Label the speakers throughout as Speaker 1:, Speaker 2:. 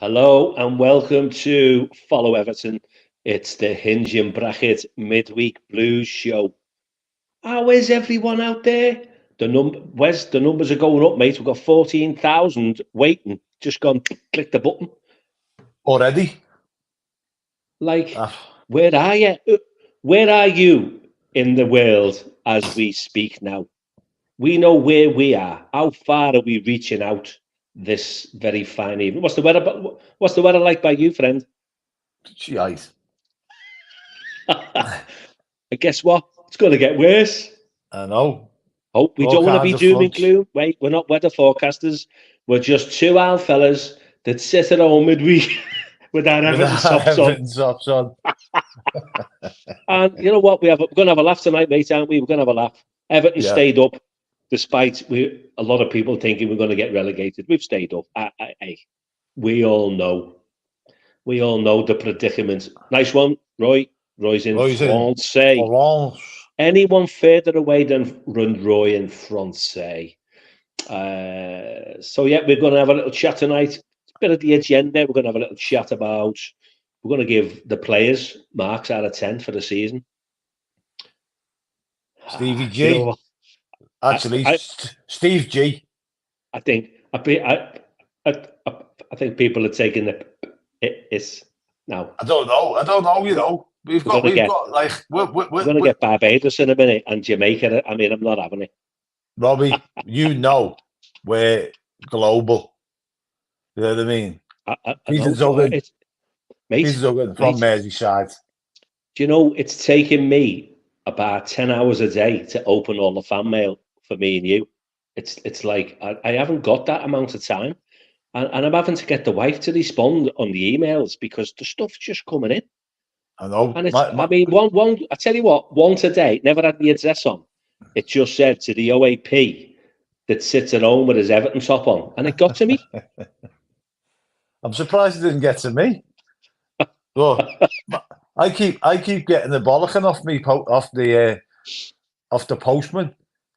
Speaker 1: Hello and welcome to Follow Everton. It's the Hinge and Bracket Midweek Blues Show. How is everyone out there? Where's the numbers are going up, mate? We've got 14,000 waiting. Just gone click the button.
Speaker 2: Already?
Speaker 1: Like, where are you? Where are you in the world as we speak now? We know where we are. How far are we reaching out this very fine evening? What's the weather? What's the weather like by you, friend?
Speaker 2: Shite.
Speaker 1: And guess what? It's going to get worse.
Speaker 2: I know.
Speaker 1: Oh, we don't want to be doom and gloom. Wait, we're not weather forecasters. We're just two old fellas that sit at home midweek with our Everton socks on. And you know what? We're going to have a laugh tonight, mate, aren't we? We're going to have a laugh. Everton stayed up despite a lot of people thinking we're going to get relegated. We've stayed up. We all know. We all know the predicament. Nice one, Roy. Roy's in France. Anyone further away than Roy in France? So yeah, we're going to have a little chat tonight. It's a bit of the agenda. We're going to have a little chat about. We're going to give the players marks out of 10 for the season.
Speaker 2: Stevie G. You know, actually, Steve G.
Speaker 1: I think people are taking it's now.
Speaker 2: I don't know. You know, we're going to
Speaker 1: get Barbados in a minute and Jamaica. I mean, I'm not having it.
Speaker 2: Robbie, you know, we're global. You know what I mean? He's so good. He's so good from Merseyside.
Speaker 1: Do you know it's taken me about 10 hours a day to open all the fan mail for me and you? It's like I haven't got that amount of time. And I'm having to get the wife to respond on the emails because the stuff's just coming in.
Speaker 2: I know.
Speaker 1: And it's, I mean, one. I tell you what, one today never had the address on. It just said to the OAP that sits at home with his Everton top on, and it got to me.
Speaker 2: I'm surprised it didn't get to me. Well, I keep getting the bollocking off the postman.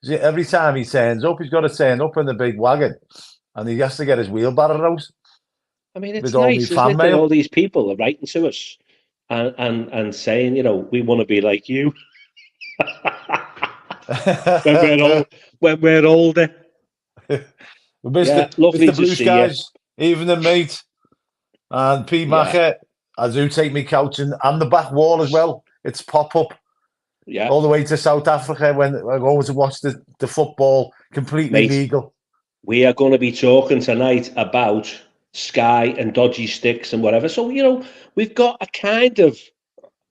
Speaker 2: Every time he turns up, he's got to turn up in the big wagon. And he has to get his wheelbarrow out.
Speaker 1: I mean, it's nice, isn't it, that all these people are writing to us and saying, you know, we want to be like you. when we're older.
Speaker 2: Mr. Blue Skies, even the mate, and P. Macker, I do take me couch and the back wall as well. It's pop-up.
Speaker 1: Yeah.
Speaker 2: All the way to South Africa when I go to watch the football, completely legal.
Speaker 1: We are going to be talking tonight about Sky and dodgy sticks and whatever. So, you know, we've got a kind of,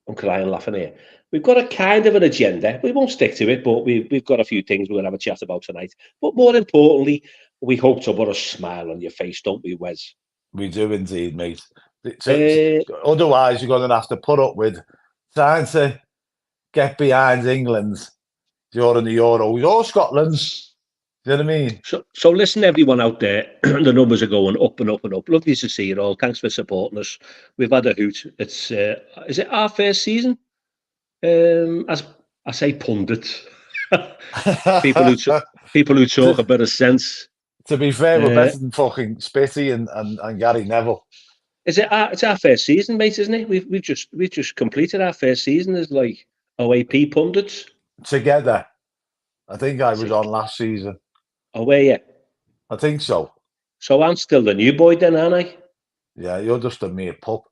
Speaker 1: I'm crying laughing here. We've got a kind of an agenda. We won't stick to it, but we've got a few things we're going to have a chat about tonight. But more importantly, we hope to put a smile on your face, don't we, Wez?
Speaker 2: We do indeed, mate. Otherwise, you're going to have to put up with trying to get behind England during the Euros or Scotland. Do you know what I mean?
Speaker 1: So listen, everyone out there, the numbers are going up and up and up. Lovely to see you all. Thanks for supporting us. We've had a hoot. It's is it our first season? As I say, pundits, people who talk a bit of sense.
Speaker 2: To be fair, we're better than fucking Spitty and Gary Neville.
Speaker 1: Is it? It's our first season, mate, isn't it? We've just completed our first season as like OAP pundits
Speaker 2: together. I think I was on last season.
Speaker 1: Oh, were you?
Speaker 2: I think so.
Speaker 1: So I'm still the new boy then, aren't I?
Speaker 2: Yeah, you're just a mere pup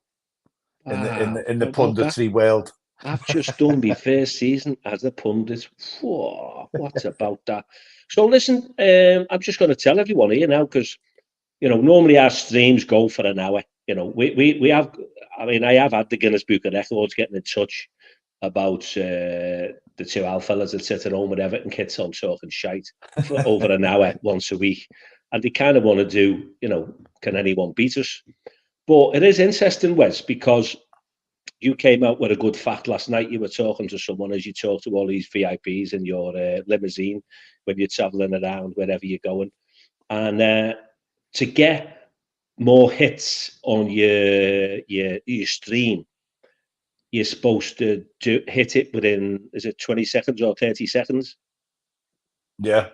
Speaker 2: in the punditry world.
Speaker 1: I've just done my first season as a pundit. Whoa, what's about that? So listen, I'm just going to tell everyone here now because, you know, normally our streams go for an hour. You know, we have. I mean, I have had the Guinness Book of Records getting in touch about the two alphalas that sit at home with Everton kids on talking shite for over an hour once a week. And they kind of want to do, you know, can anyone beat us? But it is interesting, Wes, because you came out with a good fact last night. You were talking to someone as you talk to all these VIPs in your limousine when you're traveling around, wherever you're going. And to get more hits on your stream, you're supposed to hit it within, is it 20 seconds or 30 seconds?
Speaker 2: Yeah.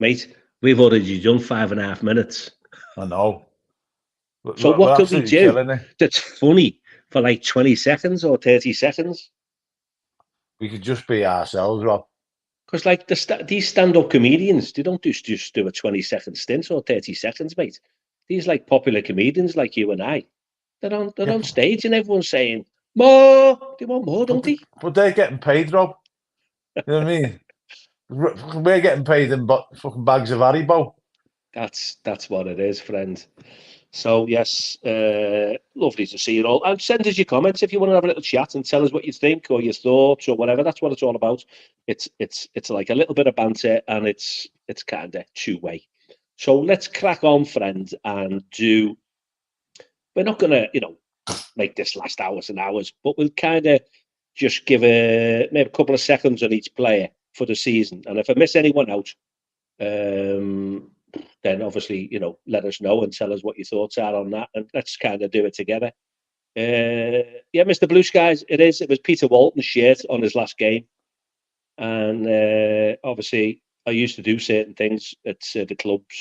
Speaker 1: Mate, we've already done 5.5 minutes.
Speaker 2: I know.
Speaker 1: So
Speaker 2: We're
Speaker 1: what could we
Speaker 2: absolutely
Speaker 1: do
Speaker 2: killing it.
Speaker 1: that's funny for like 20 seconds or 30 seconds?
Speaker 2: We could just be ourselves, Rob.
Speaker 1: Because like these stand-up comedians, they don't just do a 20-second stint or 30 seconds, mate. These like popular comedians like you and I, they're on stage and everyone's saying, more, they want more, don't they?
Speaker 2: But they're getting paid, Rob. You know what I mean? We're getting paid in fucking bags of Haribo.
Speaker 1: That's what it is, friend. So yes, lovely to see you all. And send us your comments if you want to have a little chat and tell us what you think or your thoughts or whatever. That's what it's all about. It's like a little bit of banter and it's kind of two-way. So let's crack on, friend, and do. We're not gonna, make this last hours and hours, but we'll kind of just give maybe a couple of seconds on each player for the season. And if I miss anyone out, then obviously, let us know and tell us what your thoughts are on that, and let's kind of do it together. Yeah, Mr. Blue Skies, it was Peter Walton's shirt on his last game, and obviously I used to do certain things at the clubs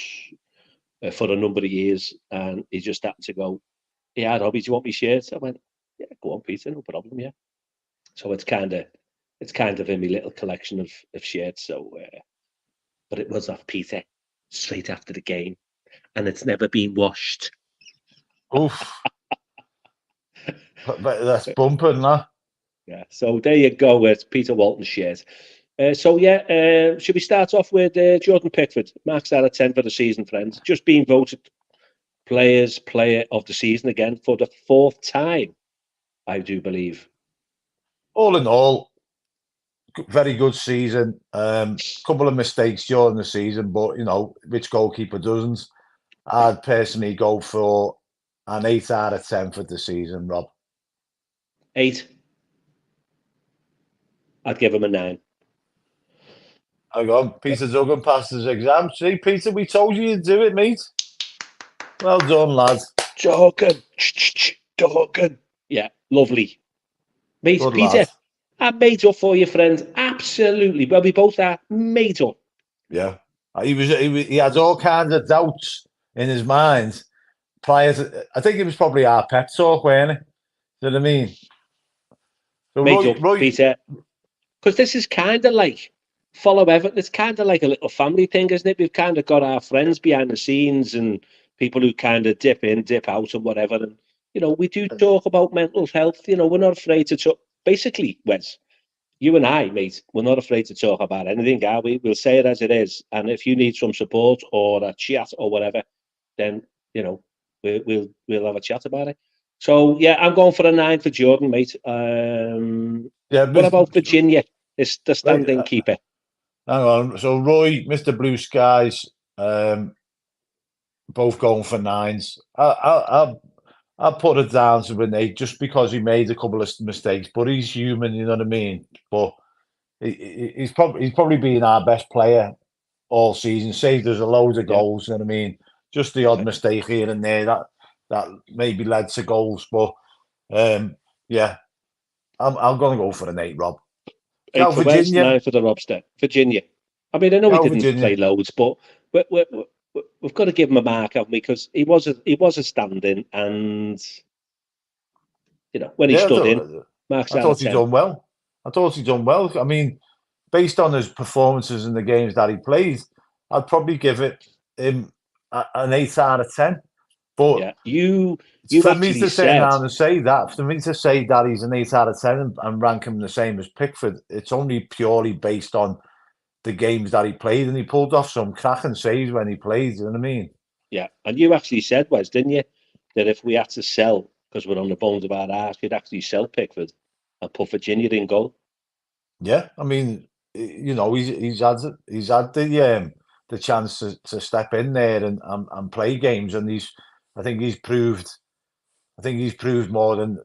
Speaker 1: for a number of years, and he just happened to go, "Yeah, Robbie, do you want me shirt?" I went, "Yeah, go on, Peter, no problem." Yeah, so it's kind of in my little collection of shirts. So, but it was off Peter straight after the game, and it's never been washed.
Speaker 2: Oof. But that's bumping, that.
Speaker 1: Yeah, so there you go. It's Peter Walton's shirt. Should we start off with Jordan Pickford? Marks out of 10 for the season, friends. Just being voted Player of the Season again for the fourth time, I do believe.
Speaker 2: All in all, very good season. Couple of mistakes during the season, but which goalkeeper doesn't? I'd personally go for an 8 out of 10 for the season, Rob.
Speaker 1: 8. I'd give him a 9.
Speaker 2: Hang on, Peter Duggan passed his exam. See, Peter, we told you you'd do it, mate. Well done, lad.
Speaker 1: Duggan. Yeah, lovely. Mate,
Speaker 2: Good
Speaker 1: Peter,
Speaker 2: lad.
Speaker 1: I'm made up for you, friend. Absolutely. Well, we both are made up.
Speaker 2: Yeah. He had all kinds of doubts in his mind prior to, I think it was probably our pep talk, weren't it? You know what I mean? So
Speaker 1: Made up,
Speaker 2: Roy,
Speaker 1: Peter. Because this is kind of like follow Everton. It's kind of like a little family thing, isn't it? We've kind of got our friends behind the scenes and people who kind of dip in, dip out, and whatever. And we do talk about mental health. We're not afraid to talk. Basically, Wes, you and I, mate, we're not afraid to talk about anything, are we? We'll say it as it is. And if you need some support or a chat or whatever, then we'll have a chat about it. So yeah, I'm going for a 9 for Jordan, mate.
Speaker 2: yeah,
Speaker 1: What about Virginia? Is the standing
Speaker 2: right,
Speaker 1: keeper?
Speaker 2: hang on. So Roy, Mr. Blue Skies, both going for 9s. I'll put it down to an 8 just because he made a couple of mistakes, but he's human, you know what I mean? But he's probably been our best player all season. Saved us a load of goals, you know what I mean? Just the odd mistake here and there that maybe led to goals, but yeah, I'm going to go for an 8, Rob.
Speaker 1: 8 for Wes,
Speaker 2: Virginia.
Speaker 1: 9 for the Robster. Virginia. I mean, I know he didn't
Speaker 2: Virginia.
Speaker 1: play loads, but we've got to give him a mark, haven't we? Because he was a stand-in, and when he stood in, marks
Speaker 2: I
Speaker 1: out of
Speaker 2: thought he'd
Speaker 1: 10.
Speaker 2: done well. I mean, based on his performances in the games that he played, I'd probably give him an 8 out of 10. But
Speaker 1: yeah, you
Speaker 2: for me
Speaker 1: actually
Speaker 2: to
Speaker 1: said,
Speaker 2: for me to say that he's an 8 out of 10 and rank him the same as Pickford, it's only purely based on the games that he played, and he pulled off some cracking saves when he played. You know what I mean?
Speaker 1: yeah, and you actually said, Wes, didn't you, that if we had to sell because we're on the bones of our arse, we'd actually sell Pickford and put Virginia in goal.
Speaker 2: Yeah, I mean, he's had the chance to step in there and play games, and I think he's proved more than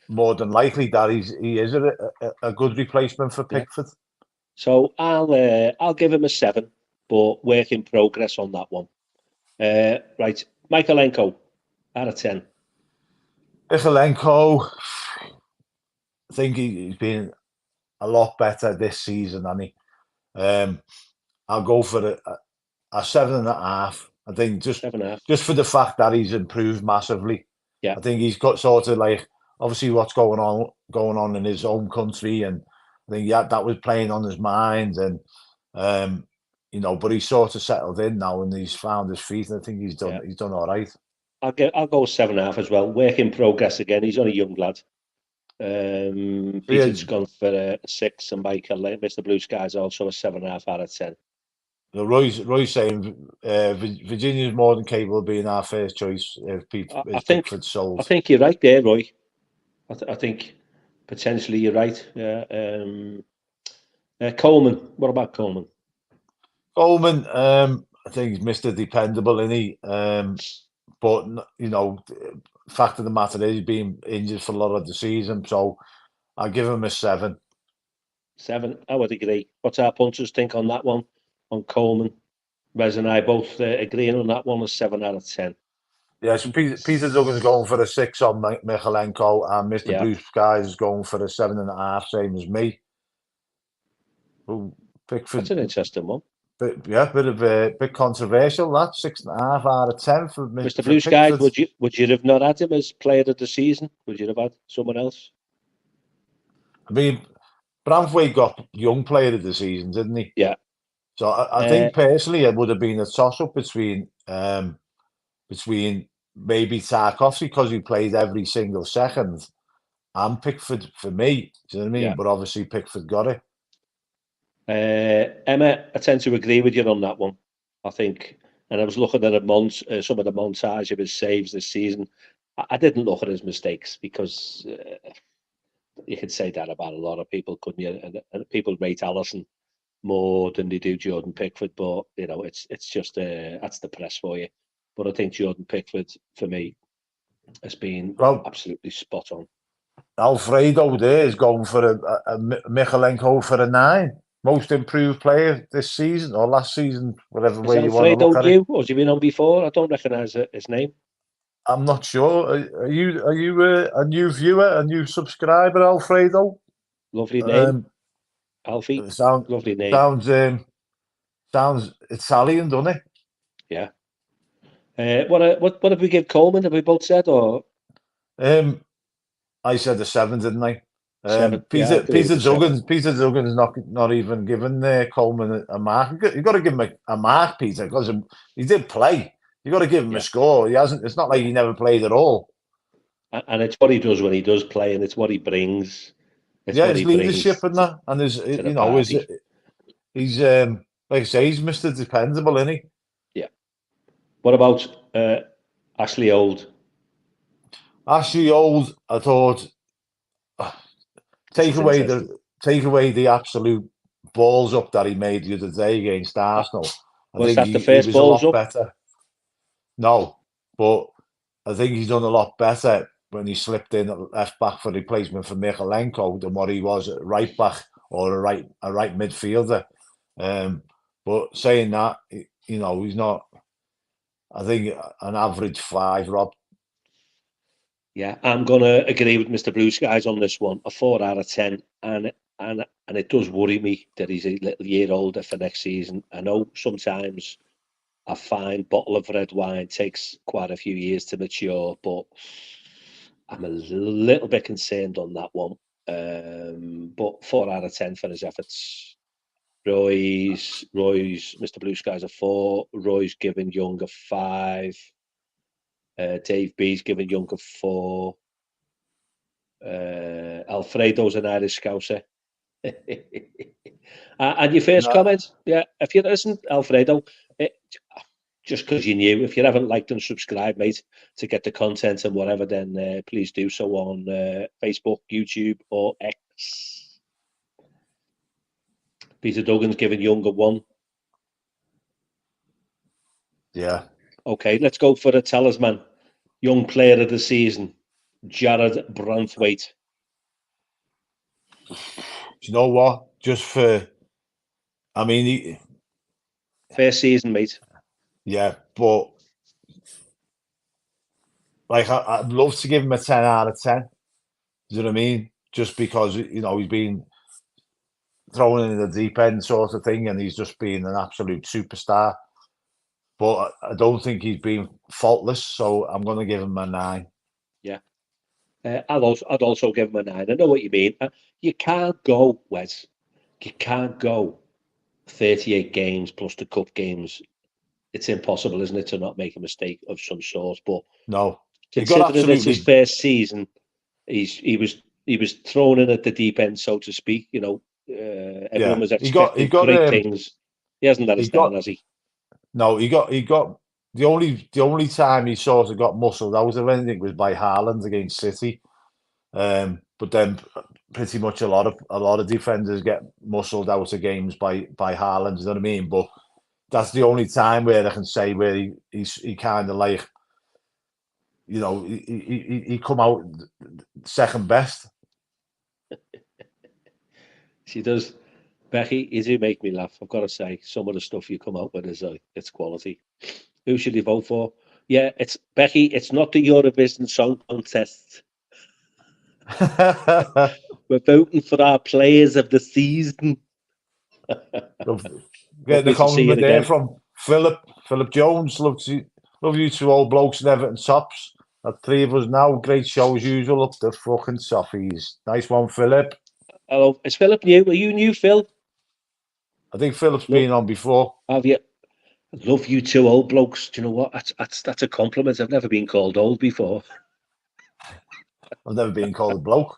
Speaker 2: likely that he is a good replacement for Pickford. Yeah.
Speaker 1: So I'll give him a 7, but work in progress on that one. Right, Michaelenko, out of 10.
Speaker 2: Michaelenko, I think he's been a lot better this season, hasn't he? I'll go for a 7.5. I think just
Speaker 1: 7.5.
Speaker 2: for the fact that he's improved massively.
Speaker 1: Yeah.
Speaker 2: I think he's got sort of like obviously what's going on in his home country, and I think that was playing on his mind, and but he's sort of settled in now and he's found his feet, and I think he's done all right.
Speaker 1: I'll go 7.5 as well. Work in progress again. He's only a young lad. Peter's gone for a 6, and Michael, Mr. Blue Sky's also a 7.5 out of 10.
Speaker 2: Roy's saying Virginia's more than capable of being our first choice if Pickford's sold.
Speaker 1: I think you're right there, Roy. I think potentially you're right. Yeah. Coleman. What about Coleman?
Speaker 2: Coleman, I think he's Mr. Dependable, isn't he? But fact of the matter is he's been injured for a lot of the season, so I'll give him a 7.
Speaker 1: 7, I would agree. What's our punters think on that one? On Coleman, Wez and I both agreeing on that one, a 7 out of 10.
Speaker 2: Yeah, so Peter Duggan's going for a 6 on Michalenko, and Mr. Blue Skies is going for a 7.5, same as me. Pickford,
Speaker 1: that's an interesting one.
Speaker 2: Bit controversial. That 6.5 out of 10 for
Speaker 1: Mr. Blue Skies. Would you have not had him as player of the season? Would you have had someone else?
Speaker 2: I mean, Branthwaite got young player of the season, didn't he?
Speaker 1: Yeah.
Speaker 2: So I think personally it would have been a toss-up between maybe Tarkovsky because he played every single second, and Pickford for me. Do you know what I mean?
Speaker 1: Yeah.
Speaker 2: But obviously Pickford got it.
Speaker 1: Emma, I tend to agree with you on that one. I think, and I was looking at some of the montage of his saves this season. I didn't look at his mistakes because you could say that about a lot of people, couldn't you? And people rate Alisson more than they do Jordan Pickford, but it's just that's the press for you. But I think Jordan Pickford for me has been absolutely spot on.
Speaker 2: Alfredo there is going for a Michalenko for a 9. Most improved player this season or last season, whatever way you want to look at it.
Speaker 1: Or has he been on before? I don't recognise his name.
Speaker 2: I'm not sure. Are you a new viewer, a new subscriber, Alfredo?
Speaker 1: Lovely name, Alfie. Lovely name.
Speaker 2: Sounds Italian, doesn't it?
Speaker 1: Yeah. What did we give Coleman? Have we both said or?
Speaker 2: I said a 7, didn't I?
Speaker 1: 7.
Speaker 2: Peter Duggan's not even given Coleman a mark. You've got to give him a mark, Peter, because he did play. You've got to give him a score. He hasn't. It's not like he never played at all.
Speaker 1: And it's what he does when he does play, and it's what he brings.
Speaker 2: His leadership and that, and he's like I say, he's Mr. Dependable, isn't he?
Speaker 1: Yeah. What about Ashley Old?
Speaker 2: Ashley Old, I thought, take away the absolute balls up that he made the other day against Arsenal.
Speaker 1: Was that the first balls up?
Speaker 2: Better. No, but I think he's done a lot better when he slipped in at left back for replacement for Michalenko than what he was at right back or a right midfielder. But saying that, he's not. I think an average 5, Rob.
Speaker 1: Yeah, I'm gonna agree with Mr. Blue Skies on this one. A 4 out of 10, and it does worry me that he's a little year older for next season. I know sometimes a fine bottle of red wine takes quite a few years to mature, but I'm a little bit concerned on that one. But 4 out of 10 for his efforts. Roy's Mr. Blue Skies a 4. Roy's giving Young a 5. Dave B's giving Young a 4. Alfredo's an Irish Scouser. And your first comment, if you listen, Alfredo, just because you knew, if you haven't liked and subscribed, mate, to get the content and whatever, then please do so on Facebook, YouTube, or X. Peter Duggan's giving Young a 1.
Speaker 2: Yeah.
Speaker 1: Okay, let's go for a talisman. Young player of the season, Jared Branthwaite.
Speaker 2: Do you know what? Just for,
Speaker 1: first season, mate.
Speaker 2: Yeah, but like I'd love to give him a 10 out of 10. Do you know what I mean? Just because he's been thrown in the deep end sort of thing, and he's just been an absolute superstar. but I don't think he's been faultless. So I'm going to give him a 9.
Speaker 1: Yeah. I'd also give him a 9. I know what you mean. You can't go, Wes. You can't go 38 games plus the cup games. It's impossible, isn't it, to not make a mistake of some sort? But
Speaker 2: No, he got
Speaker 1: considering it's his
Speaker 2: absolutely.
Speaker 1: first season, he was thrown in at the deep end, so to speak. Everyone
Speaker 2: Yeah,
Speaker 1: was
Speaker 2: he
Speaker 1: expecting
Speaker 2: got
Speaker 1: great things. He hasn't let
Speaker 2: he
Speaker 1: us down,
Speaker 2: got
Speaker 1: has he?
Speaker 2: no, he got the only time he sort of got muscled out of anything was by Haaland against City. But then pretty much a lot of defenders get muscled out of games by Haaland. You know what I mean? But that's the only time where I can say where he kind of like, he come out second best.
Speaker 1: She does. Becky, you do make me laugh. I've got to say, some of the stuff you come out with it's quality. Who should you vote for? Yeah, it's Becky. It's not the Eurovision Song Contest. We're voting for our players of the season.
Speaker 2: Getting the
Speaker 1: Lovely to see you
Speaker 2: compliment there
Speaker 1: again.
Speaker 2: from Philip Jones. Love you two old blokes and Everton tops. At 3 of us now. Great show as usual. Up the fucking Toffies. Nice one, Philip.
Speaker 1: Hello, is Philip new? Are you new, Phil?
Speaker 2: I think Philip's
Speaker 1: Look,
Speaker 2: been on before.
Speaker 1: have you? Love you two old blokes. Do you know what? That's a compliment. I've never been called old before.
Speaker 2: I've never been called a bloke.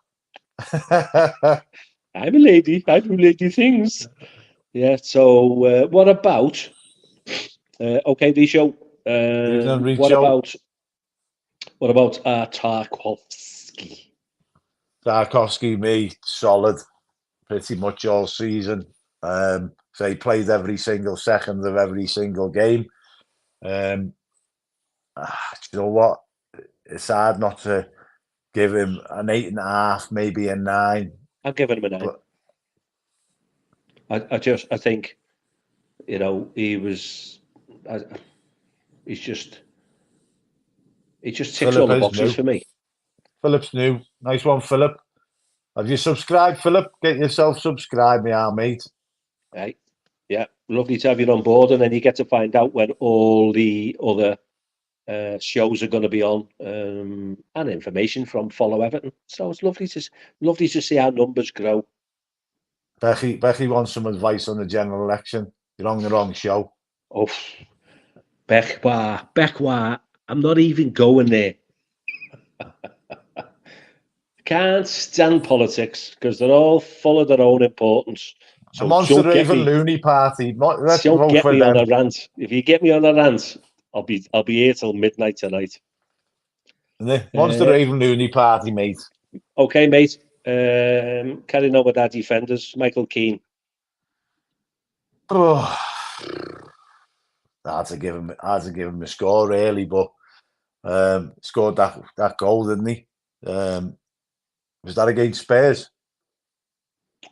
Speaker 1: I'm a lady. I do lady things. Yeah. So what about? Okay, the show.
Speaker 2: Evening,
Speaker 1: What
Speaker 2: Richo.
Speaker 1: about Tarkovsky?
Speaker 2: Tarkovsky, me, solid. Pretty much all season. So he played every single second of every single game. Do you know what? It's hard not to give him an 8.5, maybe a 9.
Speaker 1: I'm giving him a 9.
Speaker 2: But
Speaker 1: I think he was. I, he's just he just ticks all
Speaker 2: Philip
Speaker 1: the
Speaker 2: is
Speaker 1: boxes
Speaker 2: new.
Speaker 1: for me.
Speaker 2: Philip's new. Nice one, Philip. Have you subscribed, Philip? Get yourself subscribed, me, mate.
Speaker 1: Right? Yeah, lovely to have you on board, and then you get to find out when all the other shows are going to be on, and information from Follow Everton. So it's lovely to see our numbers grow.
Speaker 2: Becky wants some advice on the general election. You're on the wrong show.
Speaker 1: Oh, Becwa, I'm not even going there. Can't stand politics because they're all full of their own importance.
Speaker 2: The
Speaker 1: So
Speaker 2: Monster Raven Looney Party. Let's
Speaker 1: don't
Speaker 2: vote
Speaker 1: get
Speaker 2: for
Speaker 1: me on
Speaker 2: them.
Speaker 1: a rant. If you get me on a rant, I'll be here till midnight tonight.
Speaker 2: The Monster Raven Looney Party, mate.
Speaker 1: Okay, mate. Carrying on with our defenders, Michael Keane.
Speaker 2: Oh, hard to give him a score, really, but scored that goal, didn't he? Was that against Spurs?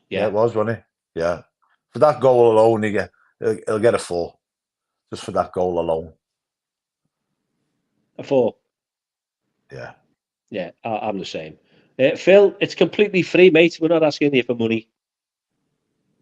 Speaker 2: Yeah, it was, wasn't it? Yeah. For that goal alone, he'll get a 4. Just for that goal alone.
Speaker 1: A 4.
Speaker 2: Yeah.
Speaker 1: Yeah, I'm the same. Phil, it's completely free, mate. We're not asking you for money.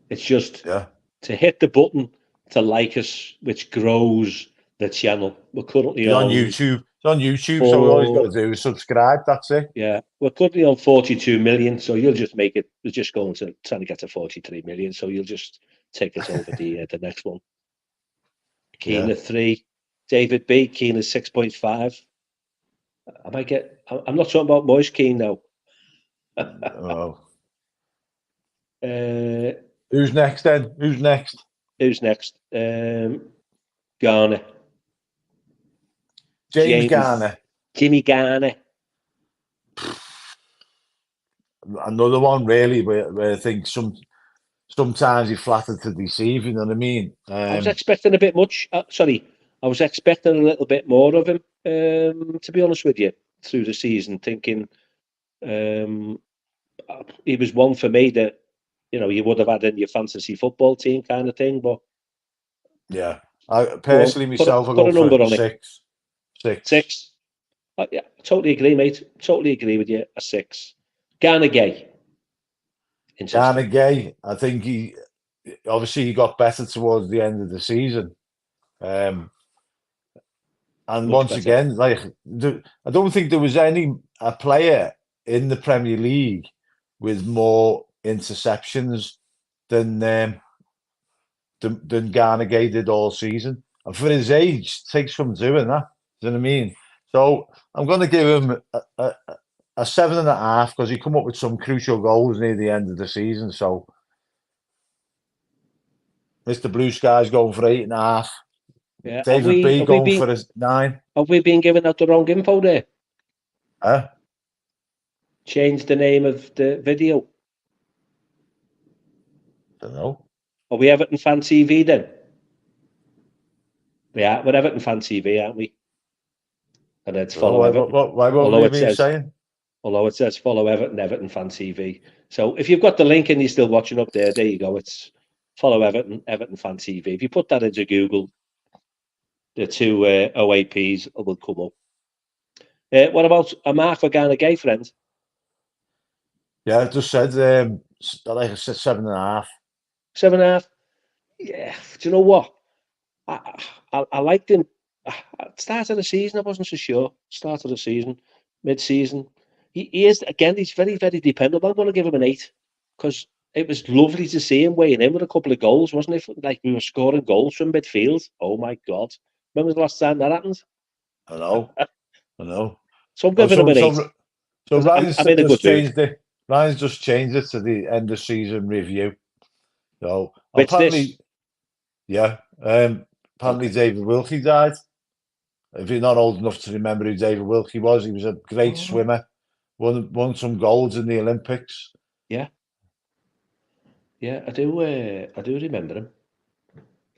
Speaker 1: It's just to hit the button to like us, which grows the channel. We're currently
Speaker 2: on YouTube. It's on YouTube, so all you've got to do is subscribe. That's it.
Speaker 1: Yeah, we're currently on 42 million, so you'll just make it. We're just going to trying to get to 43 million, so you'll just take us over the next one. Keane at 3, David B. Keane at 6.5. I'm not talking about Moise Keane now.
Speaker 2: Oh.
Speaker 1: Who's
Speaker 2: next then? Who's next?
Speaker 1: Garner.
Speaker 2: James Garner.
Speaker 1: Jimmy Garner.
Speaker 2: Another one, really, where I think sometimes he flattered to deceive, you know what I mean?
Speaker 1: I was expecting a bit much. I was expecting a little bit more of him, to be honest with you, through the season, thinking he was one for me that, you would have had in your fantasy football team kind of thing, but...
Speaker 2: Yeah. I personally, myself, I
Speaker 1: put
Speaker 2: go
Speaker 1: a number
Speaker 2: for
Speaker 1: on
Speaker 2: 6.
Speaker 1: It. 6. Yeah, totally agree, mate. Totally agree with you. A 6. Garner Gay.
Speaker 2: Garner Gay, I think he got better towards the end of the season. And
Speaker 1: Much
Speaker 2: once
Speaker 1: better.
Speaker 2: again, like I don't think there was a player in the Premier League with more interceptions than Garnegay did all season. And for his age, it takes some doing that. Do you know what I mean? So I'm going to give him a 7.5 because he come up with some crucial goals near the end of the season. So Mr. Blue Sky's going for 8.5.
Speaker 1: Yeah.
Speaker 2: David B going for a 9.
Speaker 1: Have we been giving out the wrong info there?
Speaker 2: Huh?
Speaker 1: Change the name of the video.
Speaker 2: Don't know.
Speaker 1: Are we Everton Fan TV then? Yeah, we're Everton Fan TV, aren't we? And it's follow Everton.
Speaker 2: Why won't we be saying?
Speaker 1: Although it says follow Everton, Everton Fan TV. So if you've got the link and you're still watching up there, there you go. It's follow Everton, Everton Fan TV. If you put that into Google, the two OAPs will come up. What about a mark for Garnegay, friend?
Speaker 2: Yeah, I just said, like I said, 7.5.
Speaker 1: 7.5? Yeah. Do you know what? I liked him. At the start of the season, I wasn't so sure. Start of the season, mid-season. He is, again, he's very, very dependable. I'm going to give him an 8 because it was lovely to see him weighing in with a couple of goals, wasn't it? Like we were scoring goals from midfield. Oh, my God. When was the last time that happened?
Speaker 2: I know.
Speaker 1: So I'm giving him an 8.
Speaker 2: So Ryan's
Speaker 1: I'm in a good
Speaker 2: changed it. Ryan's just changed it to the end of season review. So
Speaker 1: Which
Speaker 2: apparently,
Speaker 1: this?
Speaker 2: yeah. Apparently, David Wilkie died. If you're not old enough to remember who David Wilkie was, he was a great swimmer. Won some golds in the Olympics.
Speaker 1: Yeah. Yeah, I do remember him.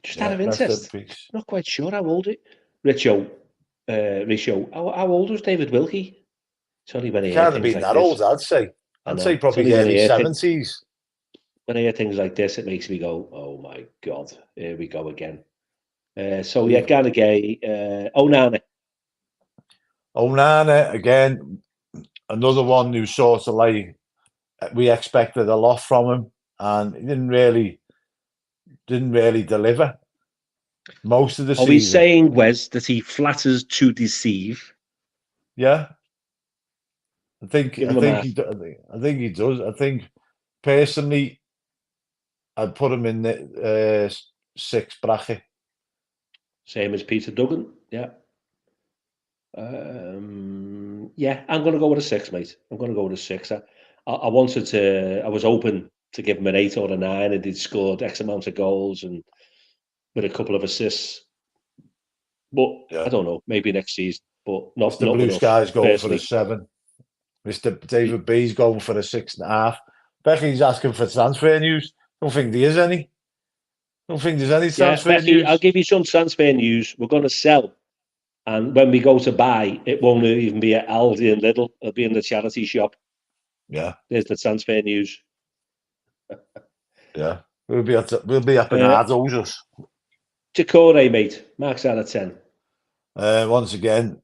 Speaker 1: Just out of interest. Not quite sure how old it. Richo, how old was David Wilkie? It's only when he
Speaker 2: can't have been that old, I'd say. I'd say probably early 70s.
Speaker 1: When I hear things like this, it makes me go, oh my God, here we go again. So yeah, Garnegay, Onana.
Speaker 2: Onana, again, another one who sort of like, we expected a lot from him and he didn't really deliver most of the season.
Speaker 1: Are we saying, Wes, that he flatters to deceive?
Speaker 2: Yeah. I think he does. I think personally, I'd put him in the 6 bracket.
Speaker 1: Same as Peter Duggan, yeah. Yeah, I'm going to go with a 6, mate. I'm going to go with a 6. I was open to give him an 8 or a 9, and he'd scored X amount of goals and with a couple of assists. But yeah. I don't know, maybe next season. But not
Speaker 2: Mr. Blue Sky's going for a 7. Mr. David B's going for a 6.5. Becky's asking for transfer news. Don't think there is any. Don't think there's any transfer news.
Speaker 1: I'll give you some transfer news. We're going to sell. And when we go to buy, it won't even be at Aldi and Lidl. It'll be in the charity shop.
Speaker 2: Yeah.
Speaker 1: There's the transfer news.
Speaker 2: Yeah. We'll be up in Ardo's.
Speaker 1: Decore, mate. Marks out of 10.
Speaker 2: Once again,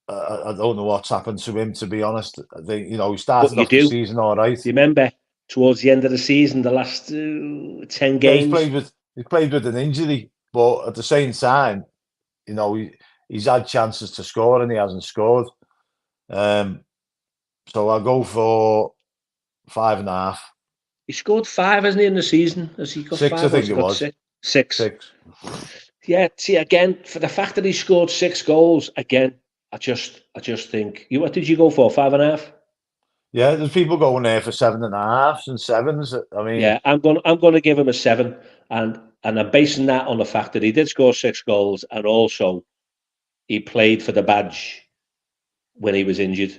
Speaker 2: I don't know what's happened to him, to be honest. I think, he started off the season all right.
Speaker 1: You remember, towards the end of the season, the last 10 games.
Speaker 2: He played with an injury, but at the same time, he's had chances to score and he hasn't scored. So I'll go for 5.5.
Speaker 1: He scored 5, hasn't he, in the season? Has he got
Speaker 2: 6,
Speaker 1: 5?
Speaker 2: I think it was.
Speaker 1: 6. Yeah, see, again, for the fact that he scored 6 goals, again, I just think. What did you go for? 5.5?
Speaker 2: Yeah, there's people going there for 7.5s and 7s. I mean,
Speaker 1: yeah, I'm going to give him a 7, and I'm basing that on the fact that he did score 6 goals, and also he played for the badge when he was injured.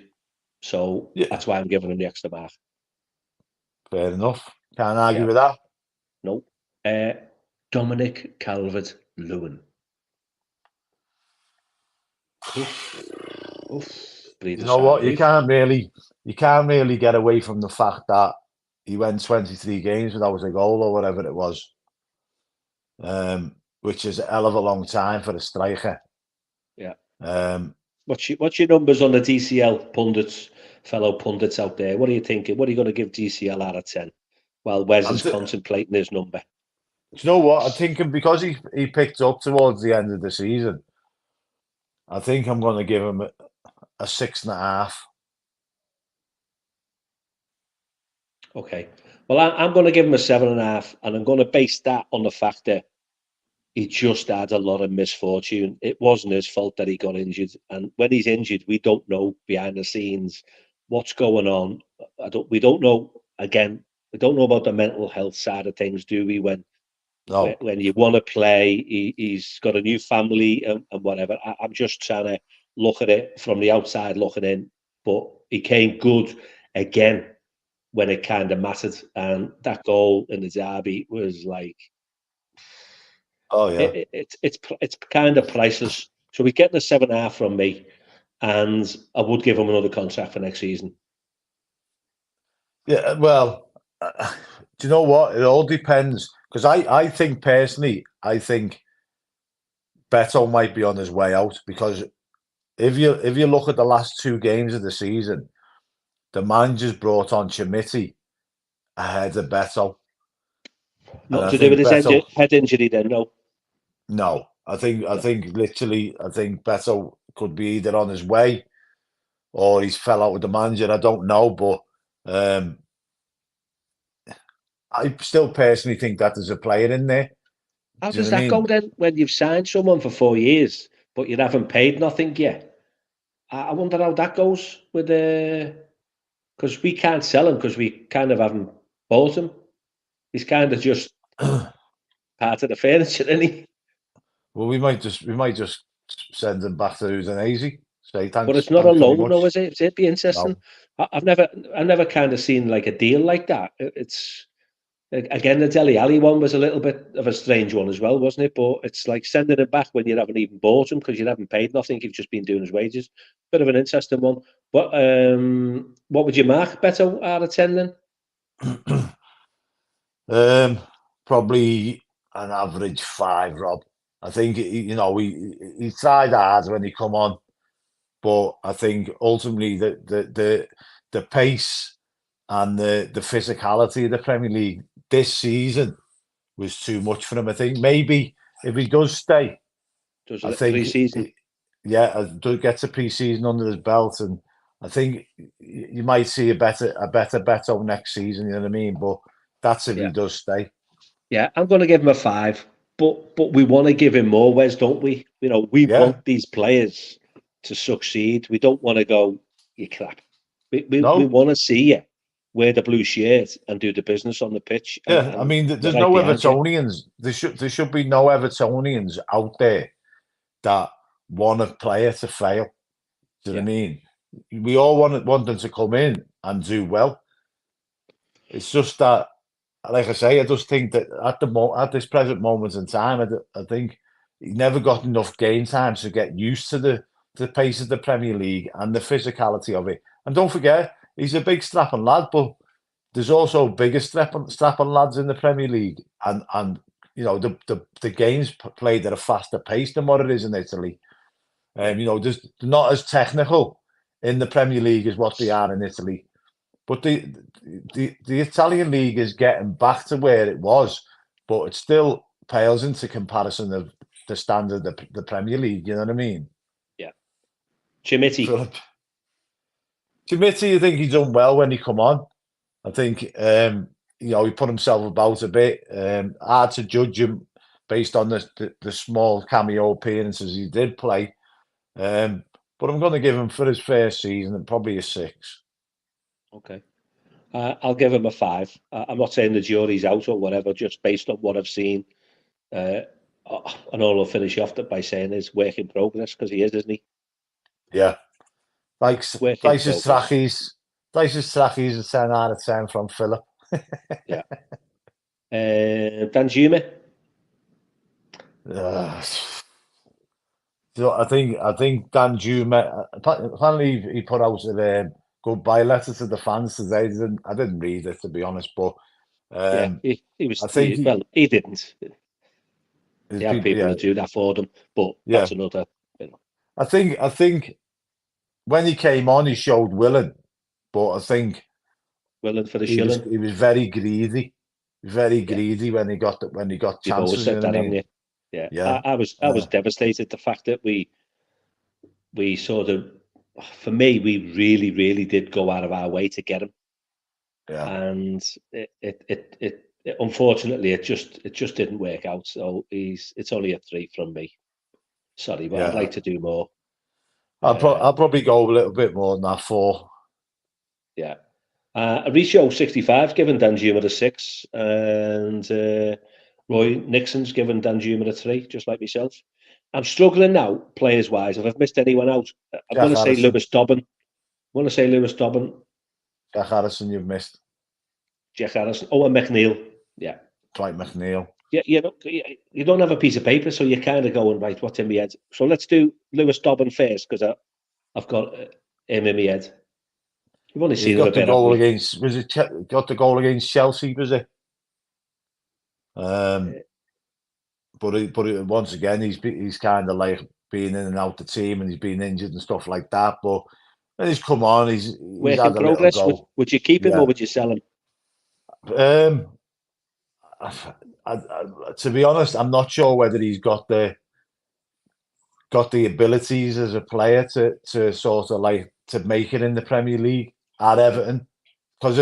Speaker 1: So that's why I'm giving him the extra mark.
Speaker 2: Fair enough. Can't argue with that.
Speaker 1: No. Dominic Calvert-Lewin.
Speaker 2: You know what? You can't really get away from the fact that he went 23 games without a goal or whatever it was, which is a hell of a long time for a striker.
Speaker 1: Yeah. What's your numbers on the DCL fellow pundits out there? What are you thinking? What are you going to give DCL out of 10? While Wes is contemplating his number.
Speaker 2: Do you know what? I'm thinking because he picked up towards the end of the season. I think I'm going to give him a 6.5.
Speaker 1: Okay. Well, I'm going to give him a 7.5, and I'm going to base that on the fact that he just had a lot of misfortune. It wasn't his fault that he got injured, and when he's injured, we don't know behind the scenes what's going on. We don't know. Again, we don't know about the mental health side of things, do we?
Speaker 2: No.
Speaker 1: When you want to play, he's got a new family and whatever. I'm just trying to look at it from the outside looking in, but he came good again when it kind of mattered, and that goal in the derby was like,
Speaker 2: Oh yeah.
Speaker 1: it's kind of priceless. So we get the 7.5 from me, and I would give him another contract for next season.
Speaker 2: Yeah, well, do you know what? It all depends, because I think personally, I think Beto might be on his way out, because if you look at the last 2 games of the season, the manager's brought on Chimiti ahead of Beto, and
Speaker 1: Nothing
Speaker 2: I
Speaker 1: to do with
Speaker 2: think
Speaker 1: his
Speaker 2: Beto.
Speaker 1: head injury, then, no.
Speaker 2: No, I think
Speaker 1: No.
Speaker 2: literally, I think Beto could be either on his way or he's fell out with the manager. I don't know, but I still personally think that there's a player in there.
Speaker 1: How
Speaker 2: Do you
Speaker 1: does
Speaker 2: know what I
Speaker 1: that go
Speaker 2: mean?
Speaker 1: then when you've signed someone for 4 years, but you haven't paid nothing yet? I wonder how that goes with because we can't sell him because we kind of haven't bought him. He's kind of just part of the furniture, isn't he?
Speaker 2: Well, we might just send him back to Udinese. Say
Speaker 1: But
Speaker 2: thanks,
Speaker 1: it's not a
Speaker 2: thanks very
Speaker 1: loan, no,
Speaker 2: much.
Speaker 1: is it? It'd be interesting.
Speaker 2: No.
Speaker 1: I've never kind of seen like a deal like that. It's again the Dele Alli one was a little bit of a strange one as well, wasn't it? But it's like sending it back when you haven't even bought him because you haven't paid nothing. You've just been doing his wages. Bit of an interesting one. What would you mark Beto out of 10 then?
Speaker 2: Probably an average 5, Rob. I think he tried hard when he come on, but I think ultimately the pace and the physicality of the Premier League this season was too much for him. I think maybe if he does stay,
Speaker 1: Does
Speaker 2: I
Speaker 1: it
Speaker 2: think
Speaker 1: pre-season?
Speaker 2: gets a pre-season under his belt, and I think you might see a better Beto next season. You know what I mean? But that's if he
Speaker 1: Yeah,
Speaker 2: does stay.
Speaker 1: yeah. I'm going to give him a 5, but we want to give him more, Wes, don't we? We
Speaker 2: Yeah.
Speaker 1: want these players to succeed. We don't want to go, you crap. We
Speaker 2: No.
Speaker 1: want to see you wear the blue shirt and do the business on the pitch,
Speaker 2: Yeah. I
Speaker 1: and
Speaker 2: mean,
Speaker 1: we're
Speaker 2: there's
Speaker 1: right
Speaker 2: no
Speaker 1: behind you.
Speaker 2: Evertonians. There should be no Evertonians out there that want a player to fail. Do you know
Speaker 1: Yeah,
Speaker 2: what I mean? We all want them to come in and do well. It's just that, like I say, I just think that at this present moment in time, I think he never got enough game time to get used to the pace of the Premier League and the physicality of it. And don't forget, he's a big strapping lad, but there's also bigger strapping lads in the Premier League, and the games played at a faster pace than what it is in Italy.
Speaker 1: yeah,
Speaker 2: They're not as technical in the Premier League as what they are in Italy. But the Italian league is getting back to where it was, but it still pales into comparison of the standard of the Premier League. You know what I mean?
Speaker 1: yeah. Chimiti,
Speaker 2: Philip, Committee, I think he's done well when he come on. I think he put himself about a bit. Hard to judge him based on the small cameo appearances he did play. But I'm going to give him for his first season and probably a 6.
Speaker 1: okay. I'll give him a 5. I'm not saying the jury's out or whatever, just based on what I've seen. Uh, and all I'll finish off by saying is work in progress because he is, isn't he?
Speaker 2: Yeah, like
Speaker 1: Work in
Speaker 2: Dice's
Speaker 1: progress.
Speaker 2: trackies. Dice's trackies a 10 out of 10 from Philip.
Speaker 1: Yeah. Danjuma.
Speaker 2: Uh, I think Dan Juma apparently he put out a goodbye letter to the fans today. I didn't read it, to be honest, but
Speaker 1: Yeah,
Speaker 2: um,
Speaker 1: he
Speaker 2: I
Speaker 1: was.
Speaker 2: think
Speaker 1: Well, he didn't.
Speaker 2: his
Speaker 1: He had
Speaker 2: people,
Speaker 1: people
Speaker 2: yeah,
Speaker 1: to do that for them, but
Speaker 2: yeah.
Speaker 1: that's another. You know,
Speaker 2: I think when he came on, he showed willing, but I think
Speaker 1: willing for the
Speaker 2: he was
Speaker 1: shilling.
Speaker 2: he was very
Speaker 1: Yeah,
Speaker 2: greedy when he got
Speaker 1: you've always
Speaker 2: chances. You
Speaker 1: said
Speaker 2: know what I
Speaker 1: that, haven't
Speaker 2: mean?
Speaker 1: you? Yeah,
Speaker 2: Yeah.
Speaker 1: I was
Speaker 2: Uh,
Speaker 1: devastated the fact that we we sort of, for me, we really did go out of our way to get him, and it unfortunately it just didn't work out. So it's only a 3 from me. Sorry, but I'd like to do more.
Speaker 2: I'll probably go a little bit more than that, 4.
Speaker 1: Yeah. Aricio 65's given Danjuma a 6, and Roy Nixon's given Danjuma a 3, just like myself. I'm struggling now, players wise. If I've missed anyone out, I'm going to say Lewis Dobbin.
Speaker 2: Jack Harrison, you've missed.
Speaker 1: Jack Harrison. Oh, and McNeil. Yeah.
Speaker 2: Dwight McNeil.
Speaker 1: Yeah, you don't have a piece of paper, so you're kind of going, right, what's in my head? So let's do Lewis Dobbin first, because I've got him in my head. You've only seen him a bit.
Speaker 2: Goal against, got the goal against Chelsea, was it? But once again, he's kind of like being in and out the team, and he's been injured and stuff like that. But when he's come on, he's
Speaker 1: work
Speaker 2: had
Speaker 1: in progress. Would you keep him or would you sell him?
Speaker 2: To be honest, I'm not sure whether he's got the abilities as a player to sort of like to make it in the Premier League at Everton, because